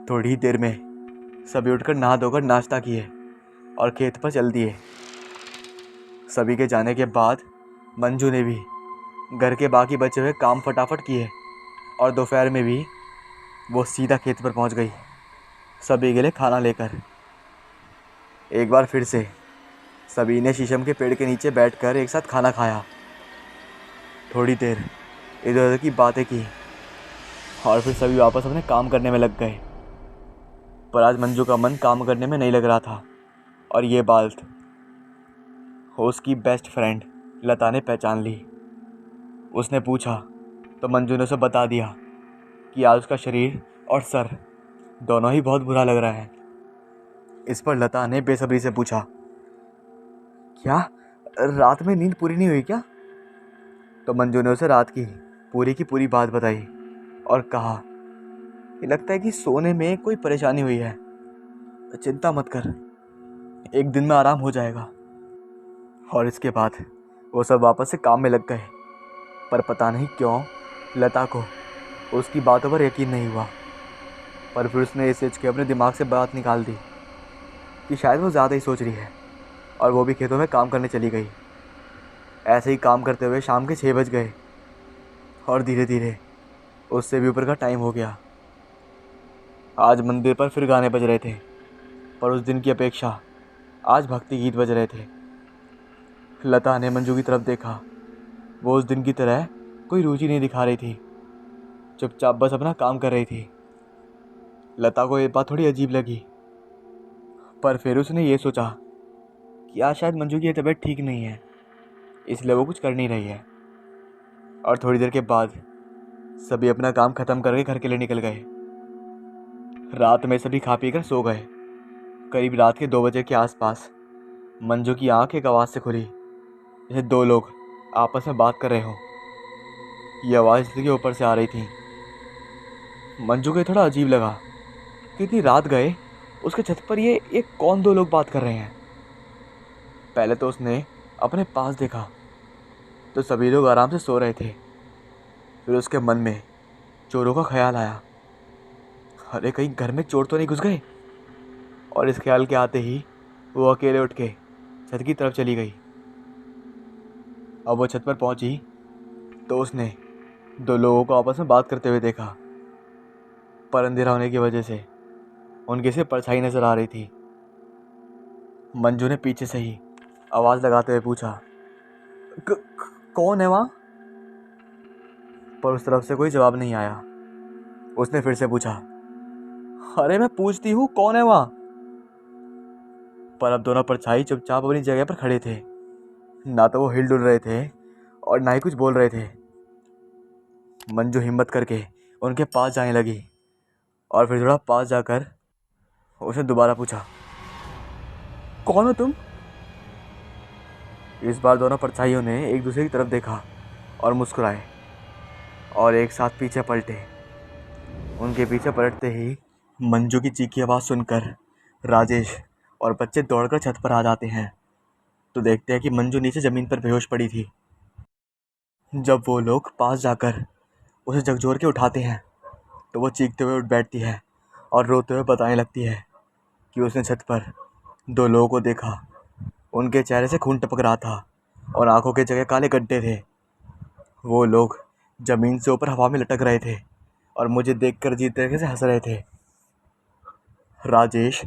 थोड़ी ही देर में सभी उठकर नहा धोकर नाश्ता किए और खेत पर चल दिए। सभी के जाने के बाद मंजू ने भी घर के बाकी बचे हुए काम फटाफट किए और दोपहर में भी वो सीधा खेत पर पहुंच गई सभी के लिए खाना लेकर। एक बार फिर से सभी ने शीशम के पेड़ के नीचे बैठकर एक साथ खाना खाया। थोड़ी देर इधर उधर की बातें की और फिर सभी वापस अपने काम करने में लग गए। पर आज मंजू का मन काम करने में नहीं लग रहा था और ये बात उसकी बेस्ट फ्रेंड लता ने पहचान ली। उसने पूछा तो मंजू ने उसे बता दिया कि आज उसका शरीर और सर दोनों ही बहुत बुरा लग रहा है। इस पर लता ने बेसब्री से पूछा, क्या रात में नींद पूरी नहीं हुई क्या? तो मंजू ने उसे रात की पूरी बात बताई और कहा कि लगता है कि सोने में कोई परेशानी हुई है। चिंता मत कर, एक दिन में आराम हो जाएगा। और इसके बाद वो सब वापस से काम में लग गए। पर पता नहीं क्यों लता को उसकी बातों पर यकीन नहीं हुआ। पर फिर उसने इस सोच के अपने दिमाग से बात निकाल दी कि शायद वो ज़्यादा ही सोच रही है और वो भी खेतों में काम करने चली गई। ऐसे ही काम करते हुए शाम के 6 बज गए और धीरे धीरे उससे भी ऊपर का टाइम हो गया। आज मंदिर पर फिर गाने बज रहे थे, पर उस दिन की अपेक्षा आज भक्ति गीत बज रहे थे। लता ने मंजू की तरफ देखा। वो उस दिन की तरह कोई रुचि नहीं दिखा रही थी, चुपचाप बस अपना काम कर रही थी। लता को ये बात थोड़ी अजीब लगी, पर फिर उसने ये सोचा कि आज शायद मंजू की तबीयत ठीक नहीं है, इसलिए वो कुछ कर नहीं रही है। और थोड़ी देर के बाद सभी अपना काम ख़त्म करके घर के लिए निकल गए। रात में सभी खा पी कर सो गए। करीब रात के 2 बजे के आसपास मंजू की आंख एक आवाज़ से खुली, जैसे दो लोग आपस में बात कर रहे हो। ये आवाज़ इसके ऊपर से आ रही थी। मंजू को ये थोड़ा अजीब लगा कि इतनी रात गए उसके छत पर ये कौन दो लोग बात कर रहे हैं। पहले तो उसने अपने पास देखा तो सभी लोग आराम से सो रहे थे। फिर उसके मन में चोरों का ख्याल आया, अरे कहीं घर में चोर तो नहीं घुस गए। और इस ख्याल के आते ही वो अकेले उठ के छत की तरफ चली गई। अब वो छत पर पहुंची तो उसने दो लोगों को आपस में बात करते हुए देखा, पर अंधेरा होने की वजह से उनकी सिर्फ परछाई नजर आ रही थी। मंजू ने पीछे से ही आवाज़ लगाते हुए पूछा, कौन है वहाँ? पर उस तरफ से कोई जवाब नहीं आया। उसने फिर से पूछा, अरे मैं पूछती हूँ कौन है वहाँ? पर अब दोनों परछाई चुपचाप अपनी जगह पर खड़े थे। ना तो वो हिल डुल रहे थे और ना ही कुछ बोल रहे थे। मंजू हिम्मत करके उनके पास जाने लगी और फिर थोड़ा पास जाकर उसने दोबारा पूछा, कौन हो तुम? इस बार दोनों परछाइयों ने एक दूसरे की तरफ देखा और मुस्कुराए और एक साथ पीछे पलटे। उनके पीछे पलटते ही मंजू की चीख की आवाज़ सुनकर राजेश और बच्चे दौड़कर छत पर आ जाते हैं तो देखते हैं कि मंजू नीचे ज़मीन पर बेहोश पड़ी थी। जब वो लोग पास जाकर उसे झकझोर के उठाते हैं तो वो चीखते हुए उठ बैठती है और रोते हुए बताने लगती है कि उसने छत पर दो लोगों को देखा। उनके चेहरे से खून टपक रहा था और आंखों के जगह काले गड्ढे थे। वो लोग ज़मीन से ऊपर हवा में लटक रहे थे और मुझे देखकर अजीब तरीके से हंस रहे थे। राजेश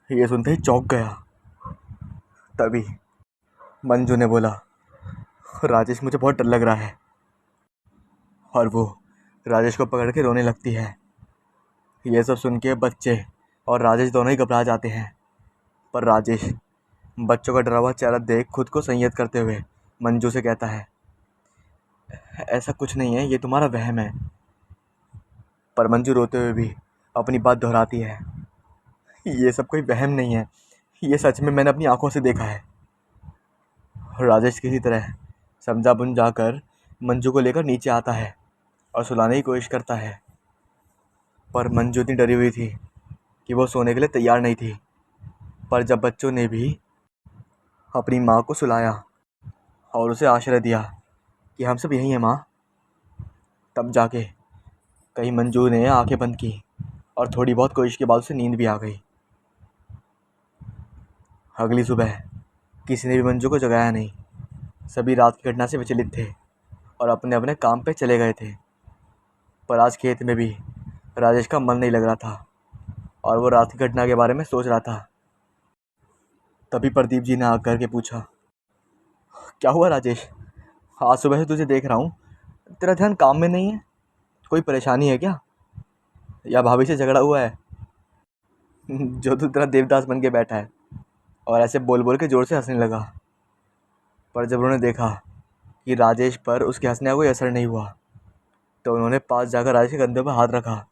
ये सुनते ही चौंक गया। तभी मंजू ने बोला, राजेश मुझे बहुत डर लग रहा है। और वो राजेश को पकड़ के रोने लगती है। ये सब सुन के बच्चे और राजेश दोनों ही घबरा जाते हैं। पर राजेश बच्चों का डरा हुआ चेहरा देख खुद को संयत करते हुए मंजू से कहता है, ऐसा कुछ नहीं है, ये तुम्हारा वहम है। पर मंजू रोते हुए भी अपनी बात दोहराती है, ये सब कोई वहम नहीं है, ये सच में मैंने अपनी आंखों से देखा है। राजेश किसी तरह समझा बुझा कर मंजू को लेकर नीचे आता है और सुलाने की कोशिश करता है। पर मंजू इतनी डरी हुई थी कि वो सोने के लिए तैयार नहीं थी। पर जब बच्चों ने भी अपनी माँ को सुलाया और उसे आश्रय दिया कि हम सब यहीं हैं माँ, तब जाके कहीं मंजू ने आंखें बंद की और थोड़ी बहुत कोशिश के बाद उसे नींद भी आ गई। अगली सुबह किसी ने भी मंजू को जगाया नहीं। सभी रात की घटना से विचलित थे और अपने अपने काम पे चले गए थे। पर आज खेत में भी राजेश का मन नहीं लग रहा था और वो रात की घटना के बारे में सोच रहा था। तभी प्रदीप जी ने आकर के पूछा, क्या हुआ राजेश, आज सुबह से तुझे देख रहा हूँ, तेरा ध्यान काम में नहीं है, कोई परेशानी है क्या, या भाभी से झगड़ा हुआ है? जो तू तेरा देवदास बन के बैठा है। और ऐसे बोल बोल के ज़ोर से हंसने लगा। पर जब उन्होंने देखा कि राजेश पर उसके हंसने का कोई असर नहीं हुआ, तो उन्होंने पास जाकर राजेश के कंधे पर हाथ रखा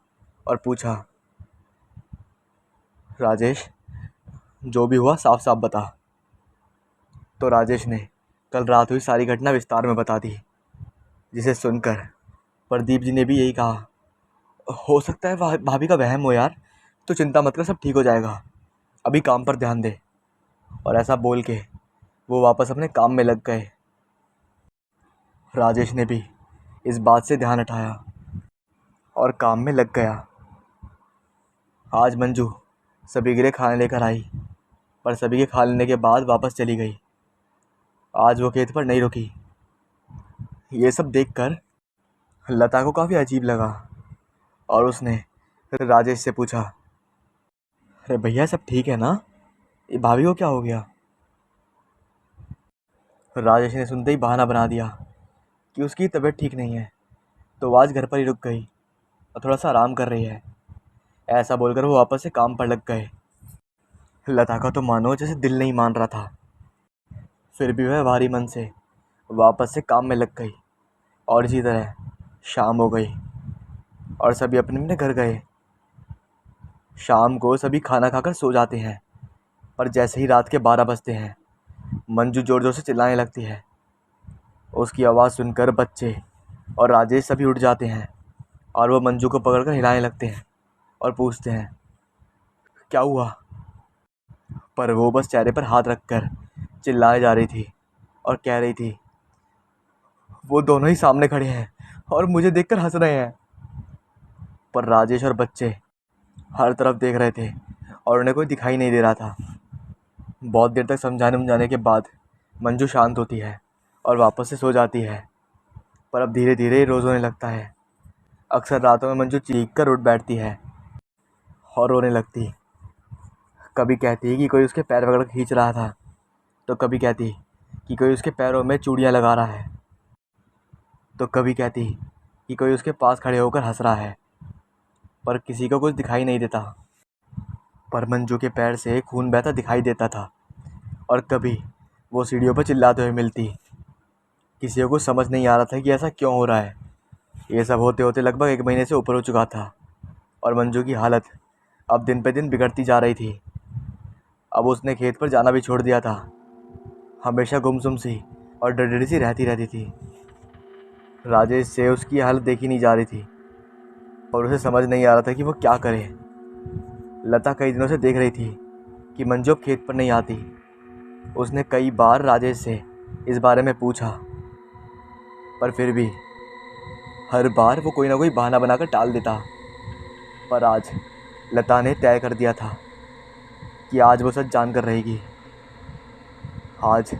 और पूछा, राजेश, जो भी हुआ साफ साफ बता। तो राजेश ने कल रात हुई सारी घटना विस्तार में बता दी, जिसे सुनकर प्रदीप जी ने भी यही कहा, हो सकता है भाभी का वहम हो यार, तो चिंता मत कर, सब ठीक हो जाएगा, अभी काम पर ध्यान दे। और ऐसा बोल के वो वापस अपने काम में लग गए। राजेश ने भी इस बात से ध्यान हटाया और काम में लग गया। आज मंजू सभी के लिए खाने लेकर आई, पर सभी के खा लेने के बाद वापस चली गई। आज वो खेत पर नहीं रुकी। ये सब देखकर लता को काफ़ी अजीब लगा और उसने राजेश से पूछा, अरे भैया सब ठीक है ना, ये भाभी को क्या हो गया? राजेश ने सुनते ही बहाना बना दिया कि उसकी तबीयत ठीक नहीं है, तो वो आज घर पर ही रुक गई और थोड़ा सा आराम कर रही है। ऐसा बोलकर वो वापस से काम पर लग गए। लता का तो मानो जैसे दिल नहीं मान रहा था, फिर भी वह भारी मन से वापस से काम में लग गई। और इसी तरह शाम हो गई और सभी अपने अपने घर गए। शाम को सभी खाना खाकर सो जाते हैं, पर जैसे ही रात के 12 बजते हैं, मंजू ज़ोर ज़ोर से चिल्लाने लगती है। उसकी आवाज़ सुनकर बच्चे और राजेश सभी उठ जाते हैं और वो मंजू को पकड़कर हिलाने लगते हैं और पूछते हैं, क्या हुआ? पर वो बस चेहरे पर हाथ रखकर चिल्लाए जा रही थी और कह रही थी, वो दोनों ही सामने खड़े हैं और मुझे देखकर हंस रहे हैं। पर राजेश और बच्चे हर तरफ देख रहे थे और उन्हें कोई दिखाई नहीं दे रहा था। बहुत देर तक समझाने के बाद मंजू शांत होती है और वापस से सो जाती है। पर अब धीरे धीरे रोज़ होने लगता है। अक्सर रातों में मंजू चीख कर उठ बैठती है और रोने लगती। कभी कहती कि कोई उसके पैर पकड़ खींच रहा था, तो कभी कहती कि कोई उसके पैरों में चूड़ियाँ लगा रहा है, तो कभी कहती कि कोई उसके पास खड़े होकर हंस रहा है। पर किसी को कुछ दिखाई नहीं देता। पर मंजू के पैर से खून बहता दिखाई देता था और कभी वो सीढ़ियों पर चिल्लाते हुए मिलती। किसी को कुछ समझ नहीं आ रहा था कि ऐसा क्यों हो रहा है। ये सब होते होते लगभग 1 महीने से ऊपर हो चुका था और मंजू की हालत अब दिन पे दिन बिगड़ती जा रही थी। अब उसने खेत पर जाना भी छोड़ दिया था। हमेशा गुमसुम सी और डरडरी सी रहती थी। राजेश से उसकी हालत देखी नहीं जा रही थी और उसे समझ नहीं आ रहा था कि वो क्या करे। लता कई दिनों से देख रही थी कि मंजू अब खेत पर नहीं आती। उसने कई बार राजेश से इस बारे में पूछा, पर फिर भी हर बार वो कोई ना कोई बहाना बनाकर टाल देता। पर आज लता ने तय कर दिया था कि आज वो सच जान कर रहेगी। आज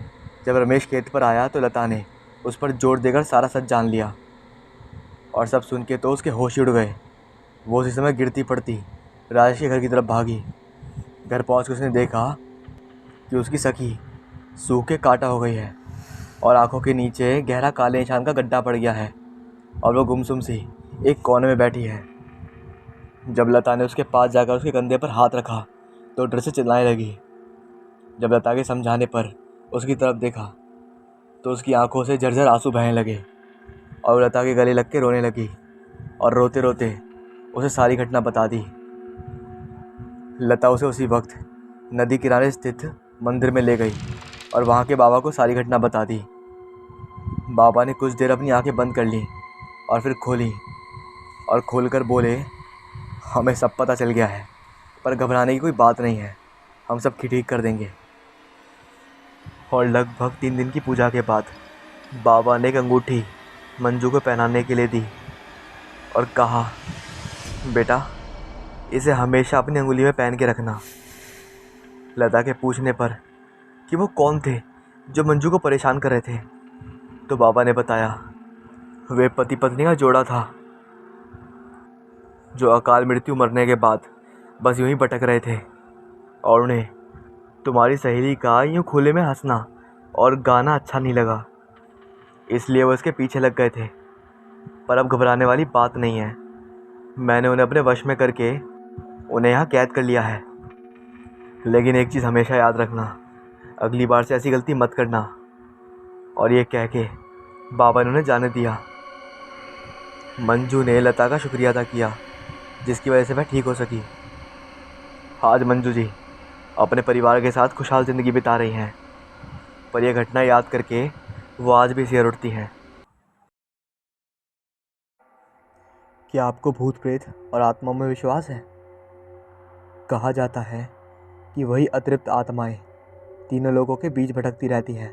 जब रमेश खेत पर आया तो लता ने उस पर जोर देकर सारा सच जान लिया और सब सुन के तो उसके होश ही उड़ गए। वो उसी समय गिरती पड़ती राजेश के घर की तरफ भागी। घर पहुँच कर उसने देखा कि उसकी सखी सूख के काटा हो गई है और आंखों के नीचे गहरा काले निशान का गड्ढा पड़ गया है और वो गुमसुम सी एक कोने में बैठी है। जब लता ने उसके पास जाकर उसके कंधे पर हाथ रखा तो डर से चिल्लाने लगी। जब लता के समझाने पर उसकी तरफ देखा तो उसकी आंखों से झरझर आंसू बहने लगे और वो लता के गले लग के रोने लगी और रोते रोते उसे सारी घटना बता दी। लता उसे उसी वक्त नदी किनारे स्थित मंदिर में ले गई और वहाँ के बाबा को सारी घटना बता दी। बाबा ने कुछ देर अपनी आंखें बंद कर ली और फिर खोली और खोलकर बोले, हमें सब पता चल गया है, पर घबराने की कोई बात नहीं है, हम सब ठीक कर देंगे। और लगभग 3 दिन की पूजा के बाद बाबा ने एक अंगूठी मंजू को पहनाने के लिए दी और कहा, बेटा इसे हमेशा अपनी अंगुली में पहन के रखना। लता के पूछने पर कि वो कौन थे जो मंजू को परेशान कर रहे थे, तो बाबा ने बताया, वे पति पत्नी का जोड़ा था जो अकाल मृत्यु मरने के बाद बस यूं ही भटक रहे थे और उन्हें तुम्हारी सहेली का यूं खुले में हंसना और गाना अच्छा नहीं लगा, इसलिए वो इसके पीछे लग गए थे। पर अब घबराने वाली बात नहीं है, मैंने उन्हें अपने वश में करके उन्हें यहाँ कैद कर लिया है। लेकिन एक चीज़ हमेशा याद रखना, अगली बार से ऐसी गलती मत करना। और ये कह के बाबा ने उन्हें जाने दिया। मंजू ने लता का शुक्रिया अदा किया जिसकी वजह से वह ठीक हो सकी। आज मंजू जी अपने परिवार के साथ खुशहाल ज़िंदगी बिता रही हैं, पर यह घटना याद करके वो आज भी सिर उठती हैं। क्या आपको भूत प्रेत और आत्माओं में विश्वास है? कहा जाता है कि वही अतृप्त आत्माएं तीनों लोगों के बीच भटकती रहती हैं,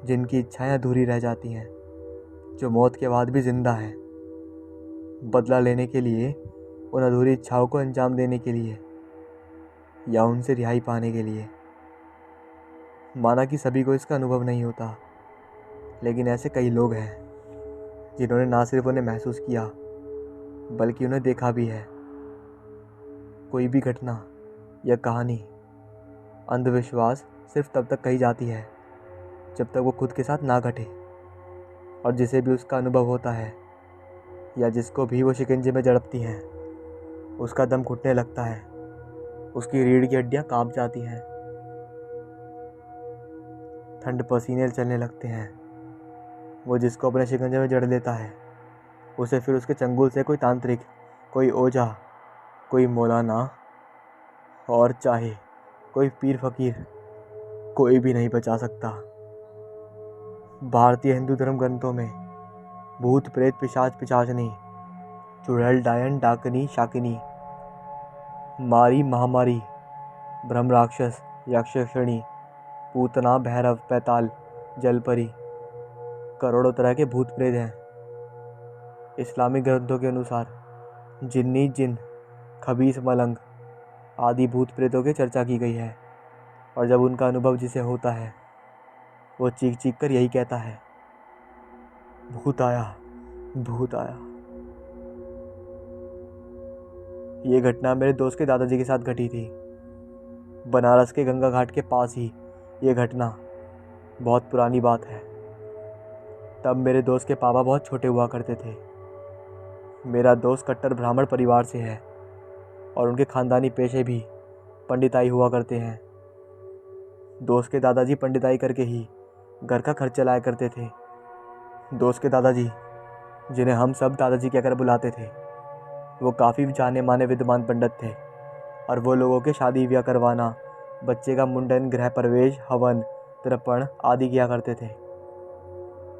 जिनकी इच्छाएं अधूरी रह जाती हैं, जो मौत के बाद भी जिंदा हैं, बदला लेने के लिए, उन अधूरी इच्छाओं को अंजाम देने के लिए या उनसे रिहाई पाने के लिए। माना कि सभी को इसका अनुभव नहीं होता, लेकिन ऐसे कई लोग हैं जिन्होंने ना सिर्फ उन्हें महसूस किया बल्कि उन्हें देखा भी है। कोई भी घटना या कहानी अंधविश्वास सिर्फ तब तक कही जाती है जब तक वो खुद के साथ ना घटे, और जिसे भी उसका अनुभव होता है या जिसको भी वो शिकंजे में जड़पती हैं, उसका दम घुटने लगता है, उसकी रीढ़ की हड्डियाँ कांप जाती हैं, ठंड पसीने चलने लगते हैं। वो जिसको अपने शिकंजे में जड़ लेता है उसे फिर उसके चंगुल से कोई तांत्रिक, कोई ओझा, कोई मौलाना और चाहे कोई पीर फकीर, कोई भी नहीं बचा सकता। भारतीय हिंदू धर्म ग्रंथों में भूत प्रेत पिशाच पिशाचनी, चुड़ैल डायन डाकनी शाकिनी, मारी महामारी, ब्रह्म राक्षस यक्षिणी, पूतना भैरव पैताल जलपरी, करोड़ों तरह के भूत प्रेत हैं। इस्लामिक ग्रंथों के अनुसार जिन्नी जिन, खबीस मलंग आदि भूत प्रेतों की चर्चा की गई है, और जब उनका अनुभव जिसे होता है वो चीख चीख कर यही कहता है, भूत आया, भूत आया। ये घटना मेरे दोस्त के दादाजी के साथ घटी थी। बनारस के गंगा घाट के पास ही ये घटना, बहुत पुरानी बात है। तब मेरे दोस्त के पापा बहुत छोटे हुआ करते थे। मेरा दोस्त कट्टर ब्राह्मण परिवार से है और उनके खानदानी पेशे भी पंडिताई हुआ करते हैं। दोस्त के दादाजी पंडिताई करके ही घर का खर्च चलाया करते थे। दोस्त के दादाजी, जिन्हें हम सब दादाजी कहकर बुलाते थे, वो काफ़ी जाने माने विद्वान पंडित थे और वो लोगों के शादी ब्याह करवाना, बच्चे का मुंडन, गृह प्रवेश, हवन, तर्पण आदि किया करते थे।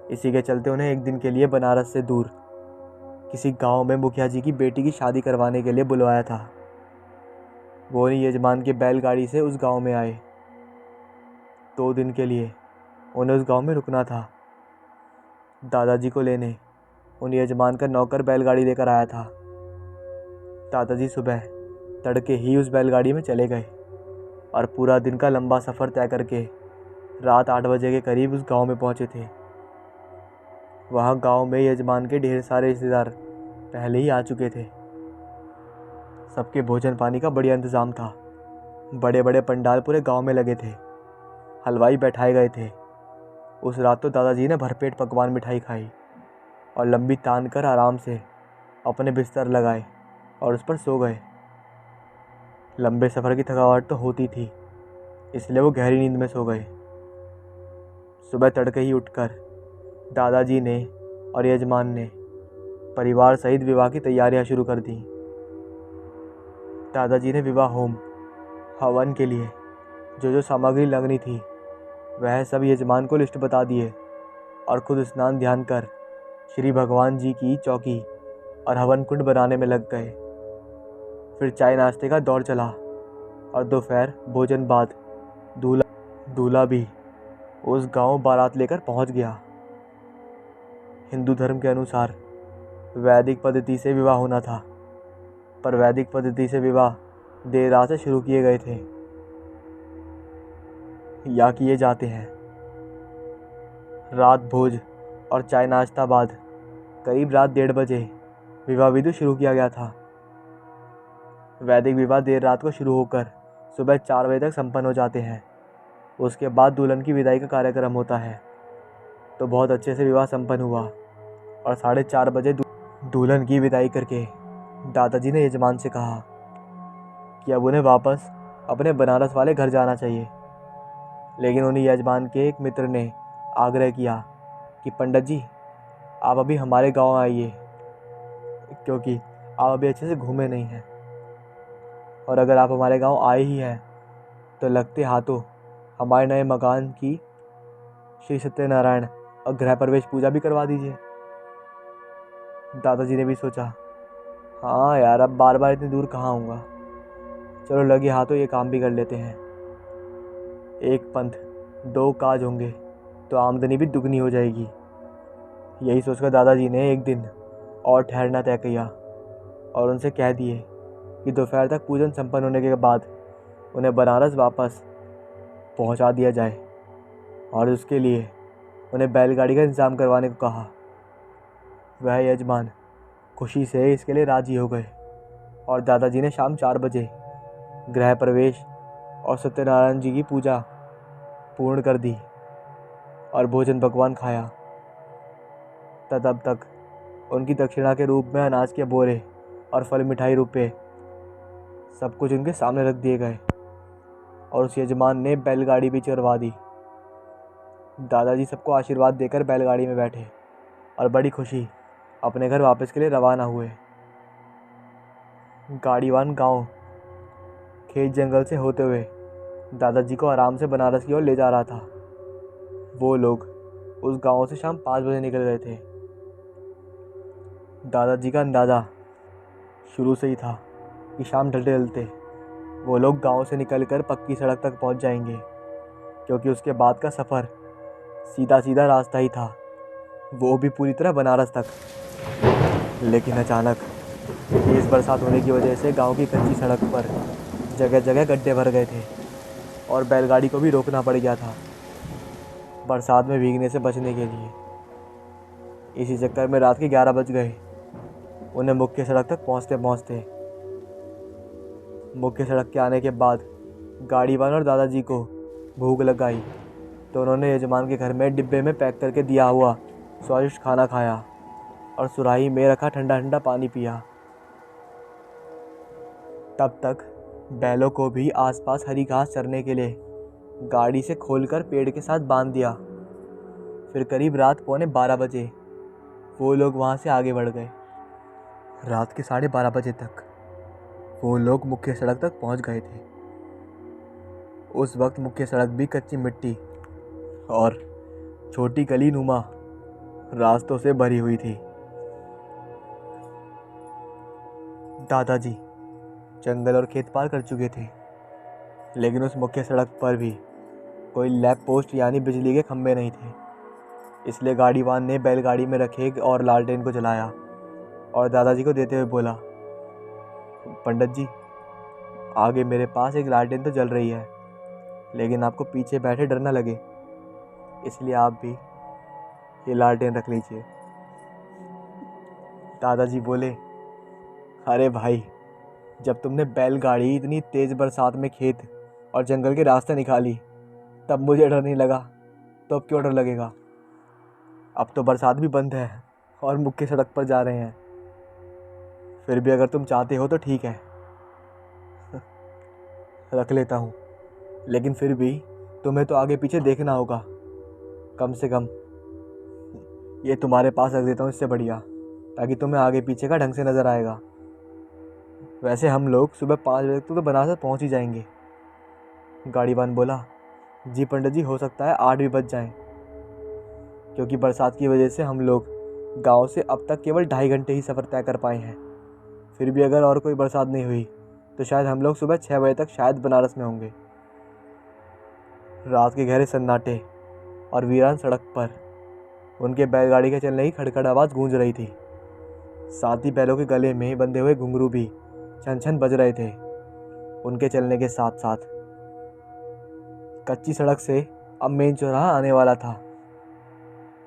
इसी के चलते उन्हें एक दिन के लिए बनारस से दूर किसी गांव में मुखिया जी की बेटी की शादी करवाने के लिए बुलवाया था। वो उन्हीं यजमान की बैलगाड़ी से उस गांव में आए। 2 दिन के लिए उन्हें उस गांव में रुकना था। दादाजी को लेने उन यजमान का नौकर बैलगाड़ी लेकर आया था। दादाजी सुबह तड़के ही उस बैलगाड़ी में चले गए और पूरा दिन का लंबा सफ़र तय करके रात 8 बजे के करीब उस गांव में पहुंचे थे। वहां गांव में यजमान के ढेर सारे रिश्तेदार पहले ही आ चुके थे। सबके भोजन पानी का बढ़िया इंतज़ाम था। बड़े बड़े पंडाल पूरे गांव में लगे थे। हलवाई बैठाए गए थे। उस रात तो दादाजी ने भरपेट पकवान मिठाई खाई और लंबी तान कर आराम से अपने बिस्तर लगाए और उस पर सो गए। लंबे सफ़र की थकावट तो होती थी, इसलिए वो गहरी नींद में सो गए। सुबह तड़के ही उठकर दादाजी ने और यजमान ने परिवार सहित विवाह की तैयारियां शुरू कर दी। दादाजी ने विवाह होम हवन के लिए जो जो सामग्री लगनी थी वह सब यजमान को लिस्ट बता दिए और खुद स्नान ध्यान कर श्री भगवान जी की चौकी और हवन कुंड बनाने में लग गए। फिर चाय नाश्ते का दौर चला और दोपहर भोजन बाद दूल्हा भी उस गांव बारात लेकर पहुंच गया। हिंदू धर्म के अनुसार वैदिक पद्धति से विवाह होना था, पर वैदिक पद्धति से विवाह देर रात से शुरू किए गए थे या किए जाते हैं। रात भोज और चाय नाश्ता बाद करीब रात 1:30 बजे विवाह विधि शुरू किया गया था। वैदिक विवाह देर रात को शुरू होकर सुबह 4 बजे तक संपन्न हो जाते हैं। उसके बाद दुल्हन की विदाई का कार्यक्रम होता है। तो बहुत अच्छे से विवाह संपन्न हुआ और 4:30 बजे दुल्हन की विदाई करके दादाजी ने यजमान से कहा कि अब उन्हें वापस अपने बनारस वाले घर जाना चाहिए। लेकिन उन्हें यजमान के एक मित्र ने आग्रह किया कि पंडित जी, आप अभी हमारे गांव आइए, क्योंकि आप अभी अच्छे से घूमे नहीं हैं, और अगर आप हमारे गांव आए ही हैं तो लगते हाथों हमारे नए मकान की श्री सत्यनारायण और गृह प्रवेश पूजा भी करवा दीजिए। दादाजी ने भी सोचा, हाँ यार, अब बार बार इतनी दूर कहाँ आऊँगा, चलो लगे हाथों ये काम भी कर लेते हैं। एक पंथ 2 काज होंगे तो आमदनी भी दुगनी हो जाएगी। यही सोचकर दादाजी ने एक दिन और ठहरना तय किया और उनसे कह दिए कि दोपहर तक पूजन संपन्न होने के बाद उन्हें बनारस वापस पहुंचा दिया जाए, और उसके लिए उन्हें बैलगाड़ी का इंतज़ाम करवाने को कहा। वह यजमान खुशी से इसके लिए राजी हो गए और दादाजी ने शाम 4 बजे गृह प्रवेश और सत्यनारायण जी की पूजा पूर्ण कर दी और भोजन पकवान खाया। तब तक उनकी दक्षिणा के रूप में अनाज के बोरे और फल मिठाई रुपए सब कुछ उनके सामने रख दिए गए और उस यजमान ने बैलगाड़ी भी चढ़वा दी। दादाजी सबको आशीर्वाद देकर बैलगाड़ी में बैठे और बड़ी खुशी अपने घर वापस के लिए रवाना हुए। गाड़ीवान गांव खेत जंगल से होते हुए दादाजी को आराम से बनारस की ओर ले जा रहा था। वो लोग उस गांव से शाम 5 बजे निकल गए थे। दादाजी का अंदाज़ा शुरू से ही था कि शाम ढलते ढलते वो लोग गांव से निकलकर पक्की सड़क तक पहुंच जाएंगे, क्योंकि उसके बाद का सफ़र सीधा सीधा रास्ता ही था, वो भी पूरी तरह बनारस तक। लेकिन अचानक तेज़ बरसात होने की वजह से गांव की कच्ची सड़क पर जगह जगह गड्ढे भर गए थे और बैलगाड़ी को भी रोकना पड़ गया था बरसात में भीगने से बचने के लिए। इसी चक्कर में रात के 11 बज गए उन्हें मुख्य सड़क तक पहुंचते पहुंचते। मुख्य सड़क के आने के बाद गाड़ीवान और दादाजी को भूख लग गई, तो उन्होंने यजमान के घर में डिब्बे में पैक करके दिया हुआ स्वादिष्ट खाना खाया और सुराही में रखा ठंडा ठंडा पानी पिया। तब तक बैलों को भी आसपास हरी घास चरने के लिए गाड़ी से खोलकर पेड़ के साथ बांध दिया। फिर करीब रात 11:45 बजे वो लोग वहाँ से आगे बढ़ गए। रात के 12:30 बजे तक वो लोग मुख्य सड़क तक पहुँच गए थे। उस वक्त मुख्य सड़क भी कच्ची मिट्टी और छोटी गली नुमा रास्तों से भरी हुई थी। दादाजी जंगल और खेत पार कर चुके थे, लेकिन उस मुख्य सड़क पर भी कोई लैंप पोस्ट यानी बिजली के खंभे नहीं थे। इसलिए गाड़ीवान ने बैलगाड़ी में रखे एक और लालटेन को जलाया और दादाजी को देते हुए बोला, पंडित जी, आगे मेरे पास एक लालटेन तो जल रही है, लेकिन आपको पीछे बैठे डर न लगे, इसलिए आप भी ये लालटेन रख लीजिए। दादाजी बोले, अरे भाई, जब तुमने बैलगाड़ी इतनी तेज़ बरसात में खेत और जंगल के रास्ते निकाली तब मुझे डर नहीं लगा, तो अब क्यों डर लगेगा? अब तो बरसात भी बंद है और मुख्य सड़क पर जा रहे हैं। फिर भी अगर तुम चाहते हो तो ठीक है, रख लेता हूँ, लेकिन फिर भी तुम्हें तो आगे पीछे देखना होगा, कम से कम ये तुम्हारे पास रख देता हूँ, इससे बढ़िया, ताकि तुम्हें आगे पीछे का ढंग से नज़र आएगा। वैसे हम लोग सुबह 5 बजे तक तो बनारस पहुँच ही जाएंगे। गाड़ीवान बोला, जी पंडित जी, हो सकता है 8 भी बज जाएं, क्योंकि बरसात की वजह से हम लोग गांव से अब तक केवल 2.5 घंटे ही सफ़र तय कर पाए हैं। फिर भी अगर और कोई बरसात नहीं हुई तो शायद हम लोग सुबह 6 बजे तक शायद बनारस में होंगे। रात के गहरे सन्नाटे और वीरान सड़क पर उनके बैलगाड़ी के चलने की खड़खड़ आवाज़ गूंज रही थी। साथ ही बैलों के गले में बंधे हुए घुंघरू भी छन छन बज रहे थे उनके चलने के साथ साथ। कच्ची सड़क से अब मेन चौराहा आने वाला था।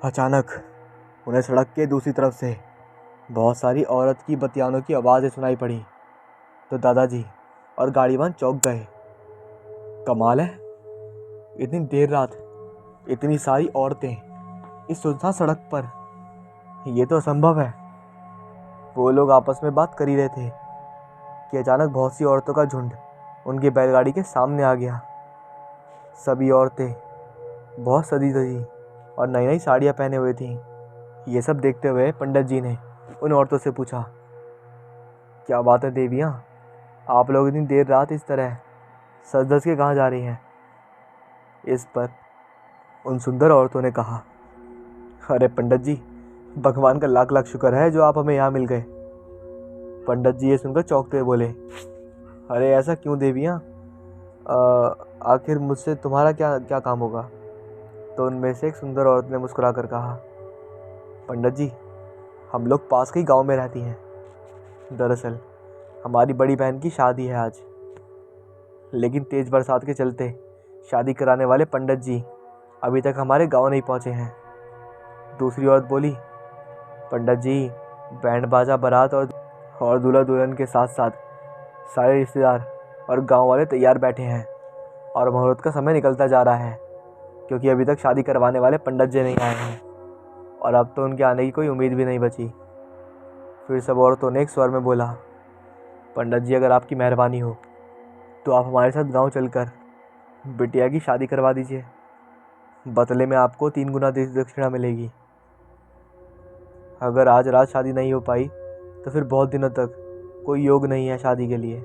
अचानक उन्हें सड़क के दूसरी तरफ से बहुत सारी औरत की बतियानों की आवाज़ें सुनाई पड़ी तो दादाजी और गाड़ीवान चौंक गए। कमाल है, इतनी देर रात इतनी सारी औरतें इस सुनसान सड़क पर, ये तो असंभव है। वो लोग आपस में बात कर ही रहे थे कि अचानक बहुत सी औरतों का झुंड उनकी बैलगाड़ी के सामने आ गया। सभी औरतें बहुत सजी धजी और नई नई साड़ियाँ पहने हुए थीं। ये सब देखते हुए पंडित जी ने उन औरतों से पूछा, क्या बात है देवियाँ, आप लोग इतनी देर रात इस तरह सज धज के कहाँ जा रही हैं? इस पर उन सुंदर औरतों ने कहा, अरे पंडित जी, भगवान का लाख लाख शुक्र है जो आप हमें यहाँ मिल गए। पंडित जी ये सुनकर चौंकते हुए बोले, अरे ऐसा क्यों देवियाँ, आखिर मुझसे तुम्हारा क्या क्या काम होगा? तो उनमें से एक सुंदर औरत ने मुस्कुरा कर कहा, पंडित जी, हम लोग पास के ही गाँव में रहती हैं। दरअसल हमारी बड़ी बहन की शादी है आज, लेकिन तेज़ बरसात के चलते शादी कराने वाले पंडित जी अभी तक हमारे गांव नहीं पहुंचे हैं। दूसरी औरत बोली, पंडित जी, बैंड बाजा बारात और दूल्हा दुल्हन के साथ साथ सारे रिश्तेदार और गांव वाले तैयार बैठे हैं और मुहूर्त का समय निकलता जा रहा है, क्योंकि अभी तक शादी करवाने वाले पंडित जी नहीं आए हैं और अब तो उनके आने की कोई उम्मीद भी नहीं बची। फिर सब औरतों ने एक स्वर में बोला, पंडित जी, अगर आपकी मेहरबानी हो तो आप हमारे साथ गांव चलकर बिटिया की शादी करवा दीजिए। बदले में आपको 3 गुना दक्षिणा मिलेगी। अगर आज रात शादी नहीं हो पाई तो फिर बहुत दिनों तक कोई योग नहीं है शादी के लिए।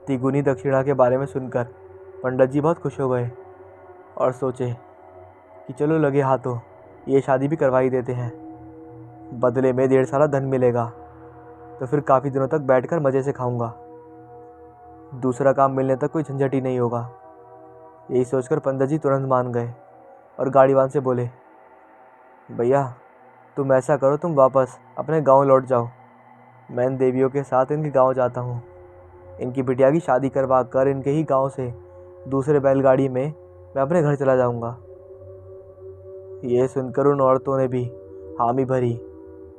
तिगुनी दक्षिणा के बारे में सुनकर पंडित जी बहुत खुश हो गए और सोचे कि चलो लगे हाथों ये शादी भी करवा ही देते हैं। बदले में 1.5 साल धन मिलेगा तो फिर काफ़ी दिनों तक बैठकर मज़े से खाऊंगा। दूसरा काम मिलने तक कोई झंझट ही नहीं होगा। यही सोचकर पंडित जी तुरंत मान गए और गाड़ीवान से बोले, भैया तुम ऐसा करो, तुम वापस अपने गांव लौट जाओ। मैं इन देवियों के साथ इनके गांव जाता हूँ। इनकी बिटिया की शादी करवा कर इनके ही गांव से दूसरे बैलगाड़ी में मैं अपने घर चला जाऊँगा। ये सुनकर उन औरतों ने भी हामी भरी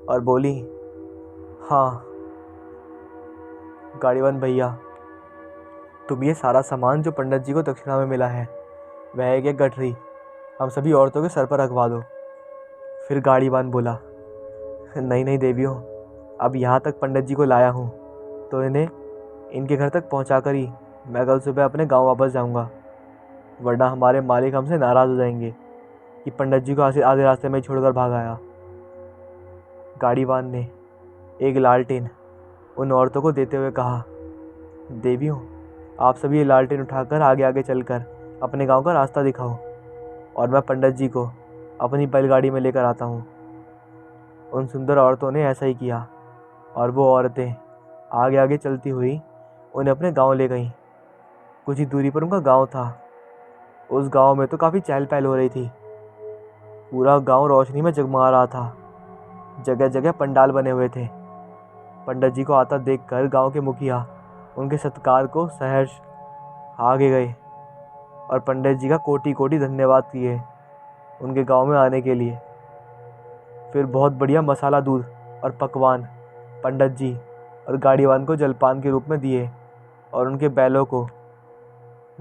और बोली, हाँ गाड़ीवान भैया, तुम ये सारा सामान जो पंडित जी को दक्षिणा में मिला है वह एक गठरी हम सभी औरतों के सर पर रखवा दो। फिर गाड़ीवान बोला, नहीं नहीं देवियों, अब यहाँ तक पंडित जी को लाया हूँ तो इन्हें इनके घर तक पहुँचा कर ही मैं कल सुबह अपने गांव वापस जाऊँगा, वरना हमारे मालिक हमसे नाराज़ हो जाएंगे कि पंडित जी को आधे रास्ते में ही छोड़कर भाग आया। गाड़ीवान ने एक लालटेन उन औरतों को देते हुए कहा, देवियों, आप सभी ये लालटेन उठाकर आगे आगे चलकर अपने गांव का रास्ता दिखाओ और मैं पंडित जी को अपनी बैलगाड़ी में लेकर आता हूँ। उन सुंदर औरतों ने ऐसा ही किया और वो औरतें आगे आगे चलती हुई उन्हें अपने गांव ले गईं। कुछ ही दूरी पर उनका गांव था। उस गांव में तो काफ़ी चहल पहल हो रही थी। पूरा गांव रोशनी में जगमगा रहा था। जगह जगह पंडाल बने हुए थे। पंडित जी को आता देखकर गांव के मुखिया उनके सत्कार को सहर्ष आगे गए और पंडित जी का कोटि कोटि धन्यवाद किए उनके गांव में आने के लिए। फिर बहुत बढ़िया मसाला दूध और पकवान पंडित जी और गाड़ीवान को जलपान के रूप में दिए और उनके बैलों को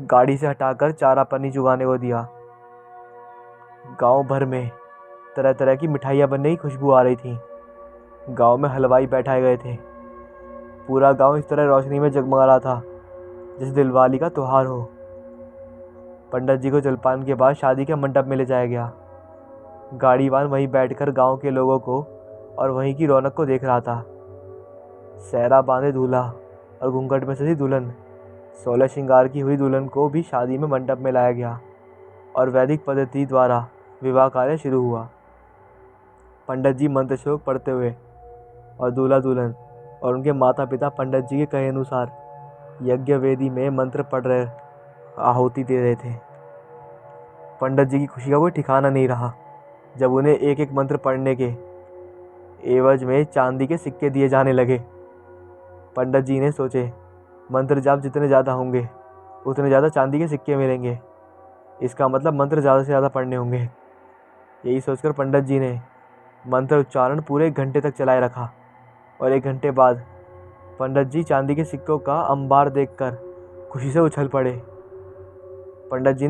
गाड़ी से हटाकर चारा पानी चुगाने को दिया। गांव भर में तरह तरह की मिठाइयाँ बनने की खुशबू आ रही थी। गांव में हलवाई बैठाए गए थे। पूरा गांव इस तरह रोशनी में जगमगा रहा था जैसे दिलवाली का त्यौहार हो। पंडित जी को जलपान के बाद शादी के मंडप में ले जाया गया। गाड़ीवान वहीं बैठकर गांव के लोगों को और वहीं की रौनक को देख रहा था। सेहरा बांधे दूल्हा और घूंघट में सजी दुल्हन, 16 श्रृंगार की हुई दुल्हन को भी शादी में मंडप में लाया गया और वैदिक पद्धति द्वारा विवाह कार्य शुरू हुआ। पंडित जी मंत्र श्लोक पढ़ते हुए और दूल्हा दुल्हन और उनके माता पिता पंडित जी के कहे अनुसार यज्ञ वेदी में मंत्र पढ़ रहे आहुति दे रहे थे। पंडित जी की खुशी का कोई ठिकाना नहीं रहा जब उन्हें एक एक मंत्र पढ़ने के एवज में चांदी के सिक्के दिए जाने लगे। पंडित जी ने सोचे, मंत्र जाप जितने ज़्यादा होंगे उतने ज़्यादा चांदी के सिक्के मिलेंगे, इसका मतलब मंत्र ज़्यादा से ज़्यादा पढ़ने होंगे। यही सोचकर पंडित जी ने मंत्र उच्चारण पूरे 1 घंटे तक चलाए रखा और 1 घंटे बाद पंडित जी चांदी के सिक्कों का अंबार देखकर खुशी से उछल पड़े। पंडित जी